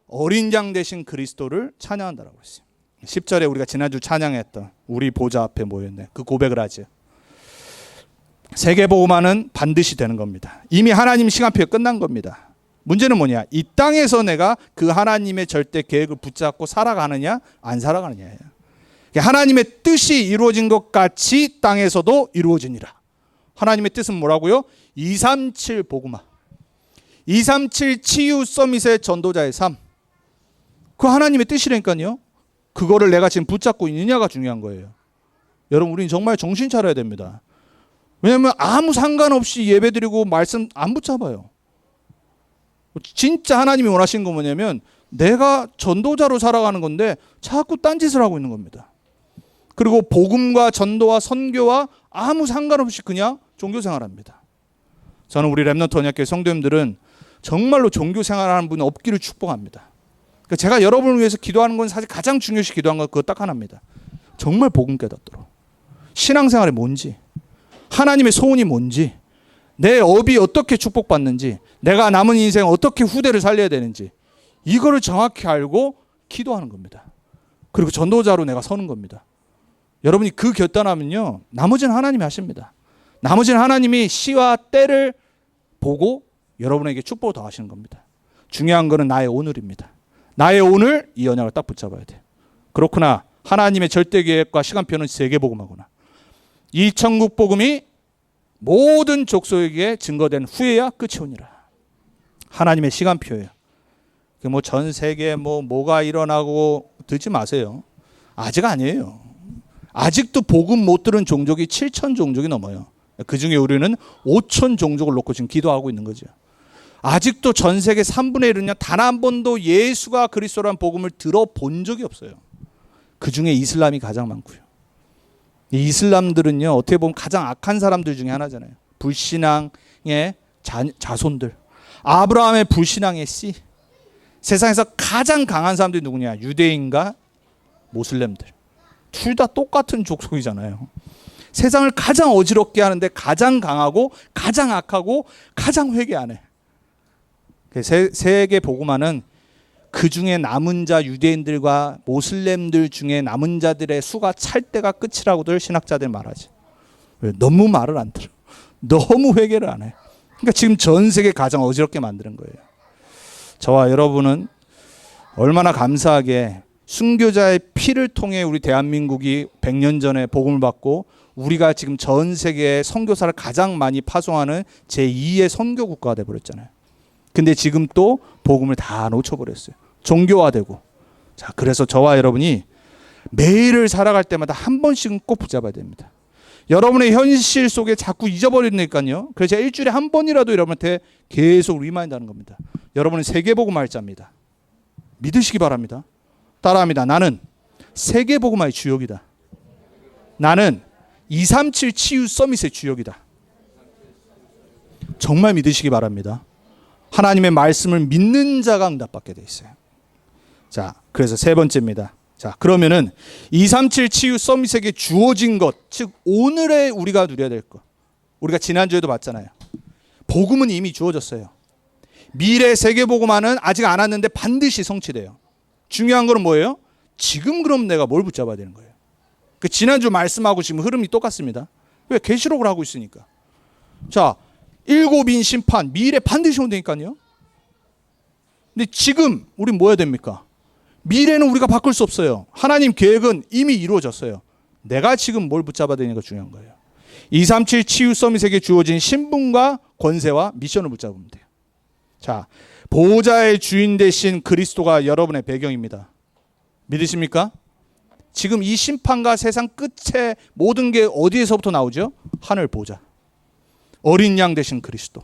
어린 양 되신 그리스도를 찬양한다라고 했어요. 10절에 우리가 지난주 찬양했던 우리 보좌 앞에 모였네, 그 고백을 하죠. 세계복음화는 반드시 되는 겁니다. 이미 하나님 시간표가 끝난 겁니다. 문제는 뭐냐? 이 땅에서 내가 그 하나님의 절대 계획을 붙잡고 살아가느냐 안 살아가느냐예요. 하나님의 뜻이 이루어진 것 같이 땅에서도 이루어지니라. 하나님의 뜻은 뭐라고요? 237 복음화, 237 치유 서밋의 전도자의 삶, 그 하나님의 뜻이라니까요. 그거를 내가 지금 붙잡고 있느냐가 중요한 거예요. 여러분, 우리는 정말 정신 차려야 됩니다. 왜냐하면 아무 상관없이 예배드리고 말씀 안 붙잡아요. 진짜 하나님이 원하시는 건 뭐냐면 내가 전도자로 살아가는 건데 자꾸 딴짓을 하고 있는 겁니다. 그리고 복음과 전도와 선교와 아무 상관없이 그냥 종교생활합니다. 저는 우리 렘넌트 언약교회 성도님들은 정말로 종교생활하는 분이 없기를 축복합니다. 그러니까 제가 여러분을 위해서 기도하는 건 사실 가장 중요시 기도한 건 그거 딱 하나입니다. 정말 복음 깨닫도록. 신앙생활이 뭔지, 하나님의 소원이 뭔지, 내 업이 어떻게 축복받는지, 내가 남은 인생 어떻게 후대를 살려야 되는지 이거를 정확히 알고 기도하는 겁니다. 그리고 전도자로 내가 서는 겁니다. 여러분이 그 결단하면요, 나머지는 하나님이 하십니다. 나머지는 하나님이 시와 때를 보고 여러분에게 축복을 더하시는 겁니다. 중요한 거는 나의 오늘입니다. 나의 오늘 이 언약을 딱 붙잡아야 돼요. 그렇구나. 하나님의 절대 계획과 시간표는 세계복음하구나. 이 천국 복음이 모든 족속에게 증거된 후에야 끝이 오니라. 하나님의 시간표예요. 뭐 전 세계에 뭐가 일어나고 듣지 마세요. 아직 아니에요. 아직도 복음 못 들은 종족이 7천 종족이 넘어요. 그 중에 우리는 5천 종족을 놓고 지금 기도하고 있는 거죠. 아직도 전 세계 3분의 1은요, 단 한 번도 예수가 그리스도라는 복음을 들어본 적이 없어요. 그 중에 이슬람이 가장 많고요. 이 이슬람들은요, 어떻게 보면 가장 악한 사람들 중에 하나잖아요. 불신앙의 자손들. 아브라함의 불신앙의 씨. 세상에서 가장 강한 사람들이 누구냐? 유대인과 모슬렘들. 둘 다 똑같은 족속이잖아요. 세상을 가장 어지럽게 하는데 가장 강하고 가장 악하고 가장 회개 안 해. 세계 복음화는 그 중에 남은 자 유대인들과 모슬렘들 중에 남은 자들의 수가 찰 때가 끝이라고들 신학자들 말하지. 너무 말을 안 들어. 너무 회개를 안 해. 그러니까 지금 전 세계 가장 어지럽게 만드는 거예요. 저와 여러분은 얼마나 감사하게 순교자의 피를 통해 우리 대한민국이 100년 전에 복음을 받고 우리가 지금 전 세계에 선교사를 가장 많이 파송하는 제2의 선교 국가가 돼버렸잖아요. 근데 지금 또 복음을 다 놓쳐버렸어요. 종교화되고. 자, 그래서 저와 여러분이 매일을 살아갈 때마다 한 번씩은 꼭 붙잡아야 됩니다. 여러분의 현실 속에 자꾸 잊어버리니까요. 그래서 제가 일주일에 한 번이라도 여러분한테 계속 리마인드하는 겁니다. 여러분은 세계복음화의 자입니다. 믿으시기 바랍니다. 따라합니다. 나는 세계복음화의 주역이다. 나는 237 치유 서밋의 주역이다. 정말 믿으시기 바랍니다. 하나님의 말씀을 믿는 자가 응답받게 돼 있어요. 자, 그래서 세 번째입니다. 자, 그러면은 237 치유 서밋에게 주어진 것, 즉 오늘의 우리가 누려야 될 것. 우리가 지난주에도 봤잖아요. 복음은 이미 주어졌어요. 미래 세계복음화는 아직 안 왔는데 반드시 성취돼요. 중요한 거는 뭐예요? 지금 그럼 내가 뭘 붙잡아야 되는 거예요. 그 지난주 말씀하고 지금 흐름이 똑같습니다. 왜? 계시록을 하고 있으니까. 자, 일곱인 심판, 미래 반드시 온다니까요. 근데 지금 우리 뭐 해야 됩니까? 미래는 우리가 바꿀 수 없어요. 하나님 계획은 이미 이루어졌어요. 내가 지금 뭘 붙잡아야 되는 게 중요한 거예요. 237 치유 서밋에게 주어진 신분과 권세와 미션을 붙잡으면 돼요. 자, 보호자의 주인 되신 그리스도가 여러분의 배경입니다. 믿으십니까? 지금 이 심판과 세상 끝에 모든 게 어디에서부터 나오죠? 하늘 보좌. 어린 양 되신 그리스도.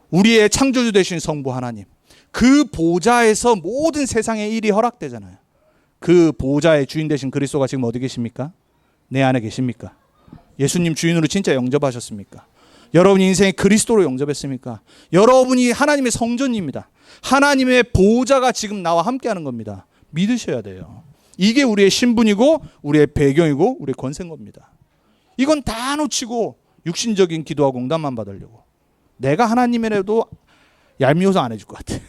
우리의 창조주 되신 성부 하나님. 그 보좌에서 모든 세상의 일이 허락되잖아요. 그 보좌의 주인 되신 그리스도가 지금 어디 계십니까? 내 안에 계십니까? 예수님 주인으로 진짜 영접하셨습니까? 여러분 인생에 그리스도로 영접했습니까? 여러분이 하나님의 성전입니다. 하나님의 보좌가 지금 나와 함께하는 겁니다. 믿으셔야 돼요. 이게 우리의 신분이고 우리의 배경이고 우리의 권세인 겁니다. 이건 다 놓치고 육신적인 기도와 공단만 받으려고. 내가 하나님이라도 얄미워서 안 해줄 것 같아.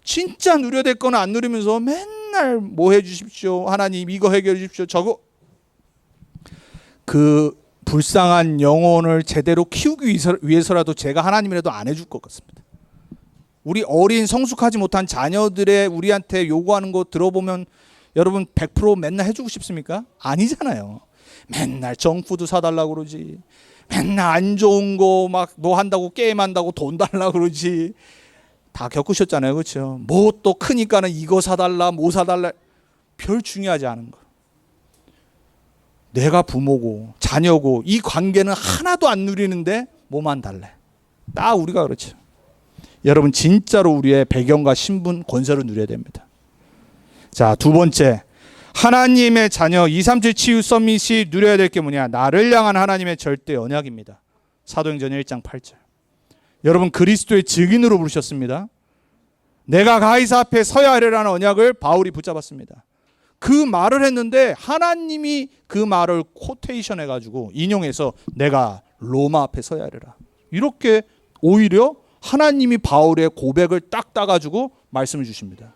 진짜 누려야 될 거는 안 누리면서 맨날 뭐 해주십시오. 하나님 이거 해결해 주십시오. 저거. 그 불쌍한 영혼을 제대로 키우기 위해서라도 제가 하나님이라도 안 해줄 것 같습니다. 우리 어린 성숙하지 못한 자녀들의 우리한테 요구하는 거 들어보면 여러분 100% 맨날 해주고 싶습니까? 아니잖아요. 맨날 정푸드 사달라고 그러지. 맨날 안 좋은 거 막 뭐 한다고 게임한다고 돈 달라고 그러지. 다 겪으셨잖아요. 그렇죠? 뭐 또 크니까는 이거 사달라 뭐 사달라. 별 중요하지 않은 거. 내가 부모고 자녀고 이 관계는 하나도 안 누리는데 뭐만 달래. 딱 우리가 그렇죠. 여러분 진짜로 우리의 배경과 신분 권세를 누려야 됩니다. 자, 두 번째, 하나님의 자녀 237 치유 서밋이 누려야 될 게 뭐냐? 나를 향한 하나님의 절대 언약입니다. 사도행전 1장 8절. 여러분 그리스도의 증인으로 부르셨습니다. 내가 가이사 앞에 서야 하리라는 언약을 바울이 붙잡았습니다. 그 말을 했는데 하나님이 그 말을 코테이션 해가지고 인용해서 내가 로마 앞에 서야 하리라. 이렇게 오히려 하나님이 바울의 고백을 딱 따가지고 말씀을 주십니다.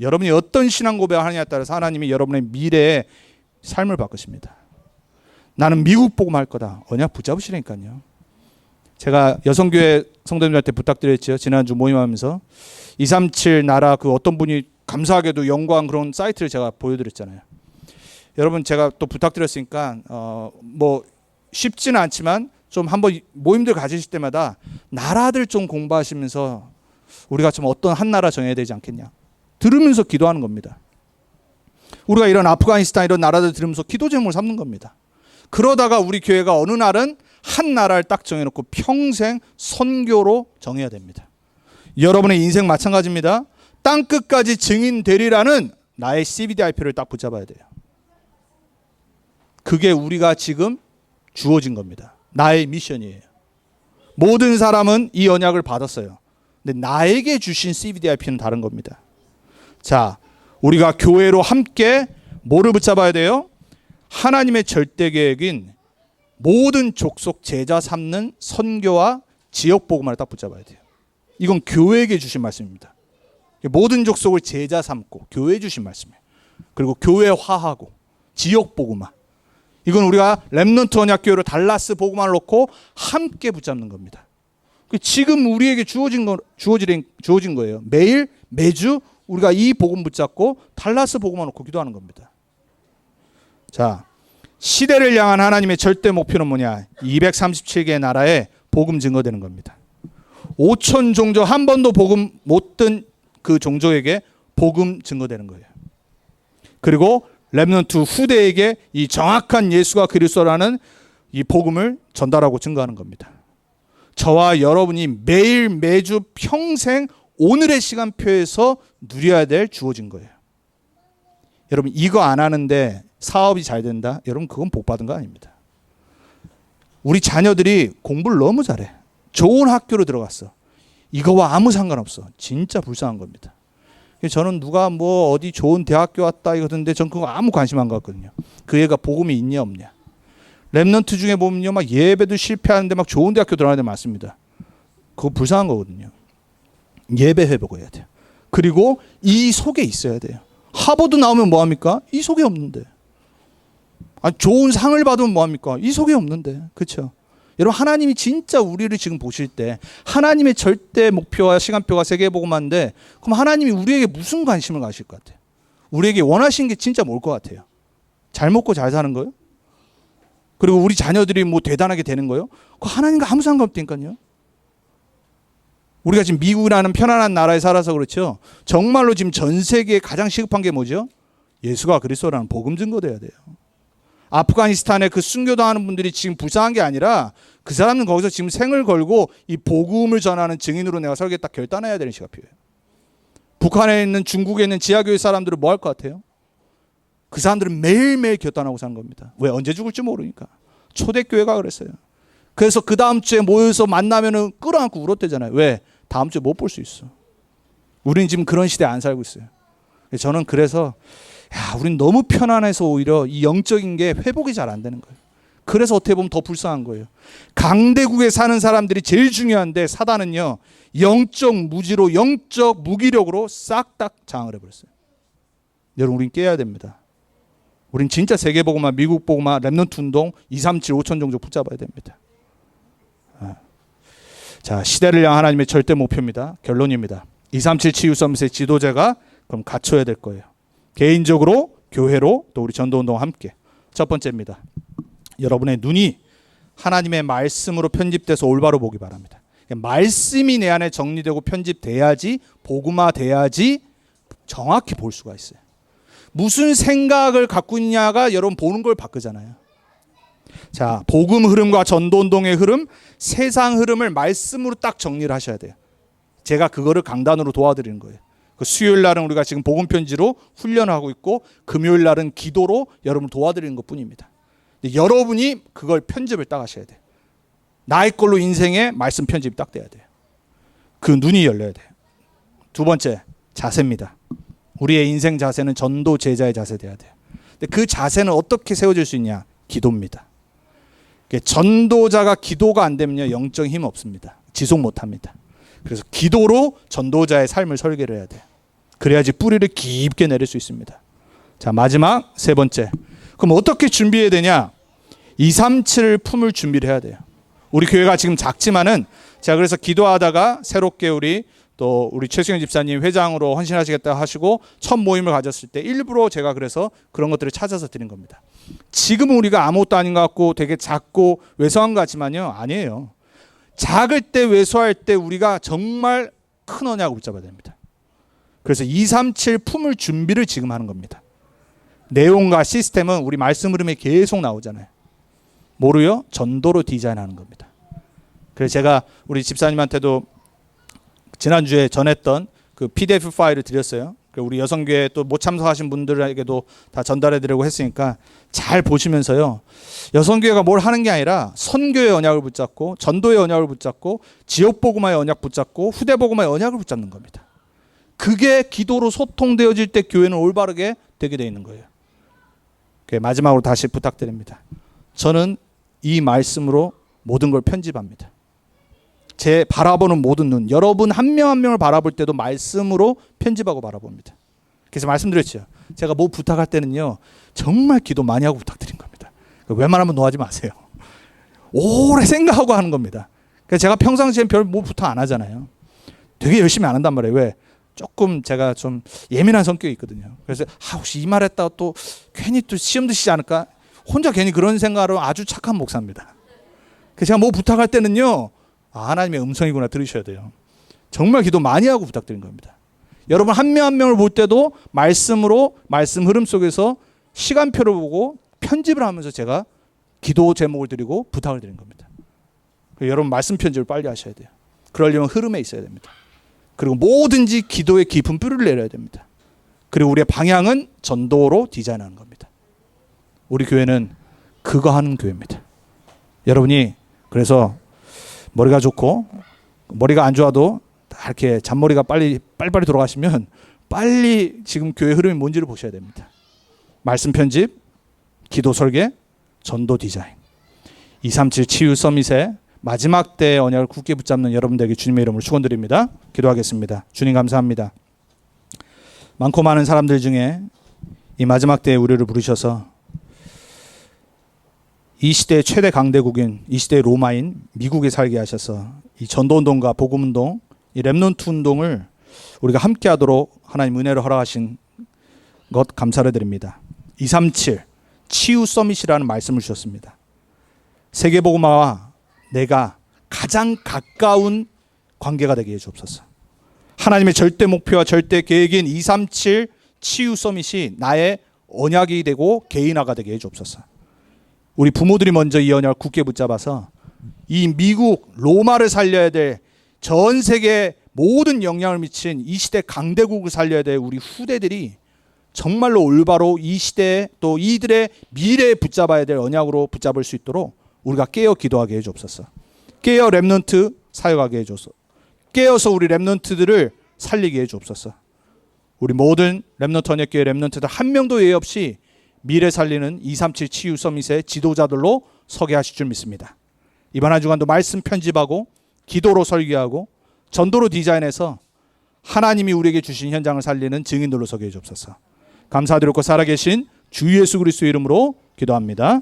여러분이 어떤 신앙 고백을 하느냐에 따라서 하나님이 여러분의 미래의 삶을 바꾸십니다. 나는 미국 복음할 거다. 언약 붙잡으시라니까요. 제가 여성교회 성도님들한테 부탁드렸죠. 지난주 모임하면서 237 나라 그 어떤 분이 감사하게도 영광 그런 사이트를 제가 보여드렸잖아요. 여러분 제가 또 부탁드렸으니까 뭐 쉽지는 않지만 좀 한번 모임들 가지실 때마다 나라들 좀 공부하시면서 우리가 좀 어떤 한 나라 정해야 되지 않겠냐. 들으면서 기도하는 겁니다. 우리가 이런 아프가니스탄 이런 나라들 들으면서 기도 제목을 삼는 겁니다. 그러다가 우리 교회가 어느 날은 한 나라를 딱 정해놓고 평생 선교로 정해야 됩니다. 여러분의 인생 마찬가지입니다. 땅끝까지 증인 되리라는 나의 CBDI표를 딱 붙잡아야 돼요. 그게 우리가 지금 주어진 겁니다. 나의 미션이에요. 모든 사람은 이 언약을 받았어요. 근데 나에게 주신 CBDIP는 다른 겁니다. 자, 우리가 교회로 함께 뭐를 붙잡아야 돼요? 하나님의 절대 계획인 모든 족속 제자 삼는 선교와 지역 복음을 딱 붙잡아야 돼요. 이건 교회에게 주신 말씀입니다. 모든 족속을 제자 삼고 교회에 주신 말씀이에요. 그리고 교회화하고 지역 복음화. 이건 우리가 렘넌트 언약교회로 달라스 복음화를 놓고 함께 붙잡는 겁니다. 지금 우리에게 주어진 거예요. 매일 매주 우리가 이 복음 붙잡고 달라스 복음화 놓고 기도하는 겁니다. 자, 시대를 향한 하나님의 절대 목표는 뭐냐? 237개의 나라에 복음 증거되는 겁니다. 5천 종족 한 번도 복음 못 든 그 종족에게 복음 증거되는 거예요. 그리고 렘넌트 후대에게 이 정확한 예수가 그리스도라는 이 복음을 전달하고 증거하는 겁니다. 저와 여러분이 매일 매주 평생 오늘의 시간표에서 누려야 될 주어진 거예요. 여러분 이거 안 하는데 사업이 잘 된다? 여러분 그건 복 받은 거 아닙니다. 우리 자녀들이 공부를 너무 잘해. 좋은 학교로 들어갔어. 이거와 아무 상관없어. 진짜 불쌍한 겁니다. 저는 누가 뭐 어디 좋은 대학교 왔다 이러던데 전 그거 아무 관심 안 갖거든요. 그 애가 복음이 있냐 없냐. 렘넌트 중에 보면요 막 예배도 실패하는데 막 좋은 대학교 들어가는 데 많습니다. 그거 불쌍한 거거든요. 예배 회복해야 돼요. 그리고 이 속에 있어야 돼요. 하버드 나오면 뭐합니까? 이 속에 없는데. 아니, 좋은 상을 받으면 뭐합니까? 이 속에 없는데. 그렇죠? 여러분 하나님이 진짜 우리를 지금 보실 때 하나님의 절대 목표와 시간표가 세계복음화인데 그럼 하나님이 우리에게 무슨 관심을 가실 것 같아요? 우리에게 원하시는 게 진짜 뭘 것 같아요? 잘 먹고 잘 사는 거요? 그리고 우리 자녀들이 뭐 대단하게 되는 거요? 그거 하나님과 아무 상관없다니까요. 우리가 지금 미국이라는 편안한 나라에 살아서 그렇죠. 정말로 지금 전 세계에 가장 시급한 게 뭐죠? 예수가 그리스도라는 복음 증거돼야 돼요. 아프가니스탄에 그 순교당하는 분들이 지금 불쌍한 게 아니라 그 사람은 거기서 지금 생을 걸고 이 복음을 전하는 증인으로 내가 설계 딱 결단해야 되는 시가 필요해요. 북한에 있는 중국에 있는 지하교회 사람들은 뭐 할 것 같아요? 그 사람들은 매일매일 결단하고 사는 겁니다. 왜? 언제 죽을지 모르니까. 초대교회가 그랬어요. 그래서 그 다음 주에 모여서 만나면은 끌어안고 울었대잖아요. 왜? 다음 주에 못 볼 수 있어. 우리는 지금 그런 시대에 안 살고 있어요. 저는 그래서 우린 너무 편안해서 오히려 이 영적인 게 회복이 잘 안 되는 거예요. 그래서 어떻게 보면 더 불쌍한 거예요. 강대국에 사는 사람들이 제일 중요한데 사단은요. 영적 무지로 영적 무기력으로 싹 다 장을 해버렸어요. 여러분 우린 깨야 됩니다. 우린 진짜 세계복음화, 미국복음화, 렘넌트 운동 237, 5천 종족 붙잡아야 됩니다. 자, 시대를 향한 하나님의 절대 목표입니다. 결론입니다. 237 치유 서밋의 지도자가 그럼 갖춰야 될 거예요. 개인적으로, 교회로, 또 우리 전도운동과 함께. 첫 번째입니다. 여러분의 눈이 하나님의 말씀으로 편집돼서 올바로 보기 바랍니다. 말씀이 내 안에 정리되고 편집돼야지, 복음화돼야지 정확히 볼 수가 있어요. 무슨 생각을 갖고 있냐가 여러분 보는 걸 바꾸잖아요. 자, 복음 흐름과 전도운동의 흐름, 세상 흐름을 말씀으로 딱 정리를 하셔야 돼요. 제가 그거를 강단으로 도와드리는 거예요. 그 수요일 날은 우리가 지금 복음 편지로 훈련하고 있고, 금요일 날은 기도로 여러분을 도와드리는 것뿐입니다. 여러분이 그걸 편집을 딱 하셔야 돼요. 나의 걸로 인생의 말씀 편집이 딱 돼야 돼요. 그 눈이 열려야 돼요. 두 번째, 자세입니다. 우리의 인생 자세는 전도 제자의 자세 돼야 돼요. 근데 그 자세는 어떻게 세워질 수 있냐? 기도입니다. 전도자가 기도가 안 되면요, 영적인 힘 없습니다. 지속 못합니다. 그래서 기도로 전도자의 삶을 설계를 해야 돼요. 그래야지 뿌리를 깊게 내릴 수 있습니다. 자, 마지막 세 번째. 그럼 어떻게 준비해야 되냐? 237을 품을 준비를 해야 돼요. 우리 교회가 지금 작지만은, 제가 그래서 기도하다가 새롭게 우리 최승현 집사님 회장으로 헌신하시겠다 하시고 첫 모임을 가졌을 때 일부러 제가 그래서 그런 것들을 찾아서 드린 겁니다. 지금은 우리가 아무것도 아닌 것 같고 되게 작고 왜소한 것 같지만요, 아니에요. 작을 때, 왜소할 때 우리가 정말 큰 언약을 붙잡아야 됩니다. 그래서 237 품을 준비를 지금 하는 겁니다. 내용과 시스템은 우리 말씀 흐름에 계속 나오잖아요. 뭐로요? 전도로 디자인하는 겁니다. 그래서 제가 우리 집사님한테도 지난주에 전했던 그 PDF 파일을 드렸어요. 우리 여성교회 또 못 참석하신 분들에게도 다 전달해드리고 했으니까 잘 보시면서요, 여성교회가 뭘 하는 게 아니라 선교의 언약을 붙잡고, 전도의 언약을 붙잡고, 지역복음화의 언약 붙잡고, 후대복음화의 언약을 붙잡는 겁니다. 그게 기도로 소통되어질 때 교회는 올바르게 되게 되어 있는 거예요. 마지막으로 다시 부탁드립니다. 저는 이 말씀으로 모든 걸 편집합니다. 제 바라보는 모든 눈, 여러분 한 명 한 명을 바라볼 때도 말씀으로 편집하고 바라봅니다. 그래서 말씀드렸죠. 제가 뭐 부탁할 때는요, 정말 기도 많이 하고 부탁드린 겁니다. 웬만하면 노하지 마세요. 오래 생각하고 하는 겁니다. 그래서 제가 평상시엔 별 뭐 부탁 안 하잖아요. 되게 열심히 안 한단 말이에요. 왜? 조금 제가 좀 예민한 성격이 있거든요. 그래서 혹시 이 말 했다가 또 괜히 또 시험 드시지 않을까? 혼자 괜히 그런 생각으로 아주 착한 목사입니다. 그래서 제가 뭐 부탁할 때는요, 하나님의 음성이구나 들으셔야 돼요. 정말 기도 많이 하고 부탁드린 겁니다. 여러분 한 명 한 명을 볼 때도 말씀으로, 말씀 흐름 속에서 시간표를 보고 편집을 하면서 제가 기도 제목을 드리고 부탁을 드린 겁니다. 여러분 말씀 편집을 빨리 하셔야 돼요. 그러려면 흐름에 있어야 됩니다. 그리고 뭐든지 기도의 깊은 뿌리를 내려야 됩니다. 그리고 우리의 방향은 전도로 디자인하는 겁니다. 우리 교회는 그거 하는 교회입니다. 여러분이 그래서 머리가 좋고 머리가 안 좋아도 이렇게 잔머리가 빨리빨리 돌아가시면 빨리 지금 교회 흐름이 뭔지를 보셔야 됩니다. 말씀 편집, 기도 설계, 전도 디자인. 237 치유 서밋의 마지막 때의 언약을 굳게 붙잡는 여러분들에게 주님의 이름으로 축원드립니다. 기도하겠습니다. 주님 감사합니다. 많고 많은 사람들 중에 이 마지막 때에 우리를 부르셔서 이 시대의 최대 강대국인, 이 시대의 로마인 미국에 살게 하셔서 이 전도운동과 복음운동, 이 렘넌트 운동을 우리가 함께하도록 하나님 은혜를 허락하신 것 감사를 드립니다. 237 치유 서밋이라는 말씀을 주셨습니다. 세계복음화와 내가 가장 가까운 관계가 되게 해주옵소서. 하나님의 절대 목표와 절대 계획인 237 치유 서밋이 나의 언약이 되고 개인화가 되게 해주옵소서. 우리 부모들이 먼저 이 언약을 굳게 붙잡아서 이 미국 로마를 살려야 될, 전 세계 모든 영향을 미친 이 시대 강대국을 살려야 될 우리 후대들이 정말로 올바로 이 시대에 또 이들의 미래에 붙잡아야 될 언약으로 붙잡을 수 있도록 우리가 깨어 기도하게 해주옵소서. 깨어 렘넌트 사역하게 해주옵소서. 깨어서 우리 렘넌트들을 살리게 해주옵소서. 우리 모든 렘넌트 언약교회 렘넌트들 한 명도 예외 없이 미래 살리는 237 치유 서밋의 지도자들로 서게 하실 줄 믿습니다. 이번 한 주간도 말씀 편집하고 기도로 설계하고 전도로 디자인해서 하나님이 우리에게 주신 현장을 살리는 증인들로 서게 해주옵소서. 감사드리고 살아계신 주 예수 그리스도의 이름으로 기도합니다.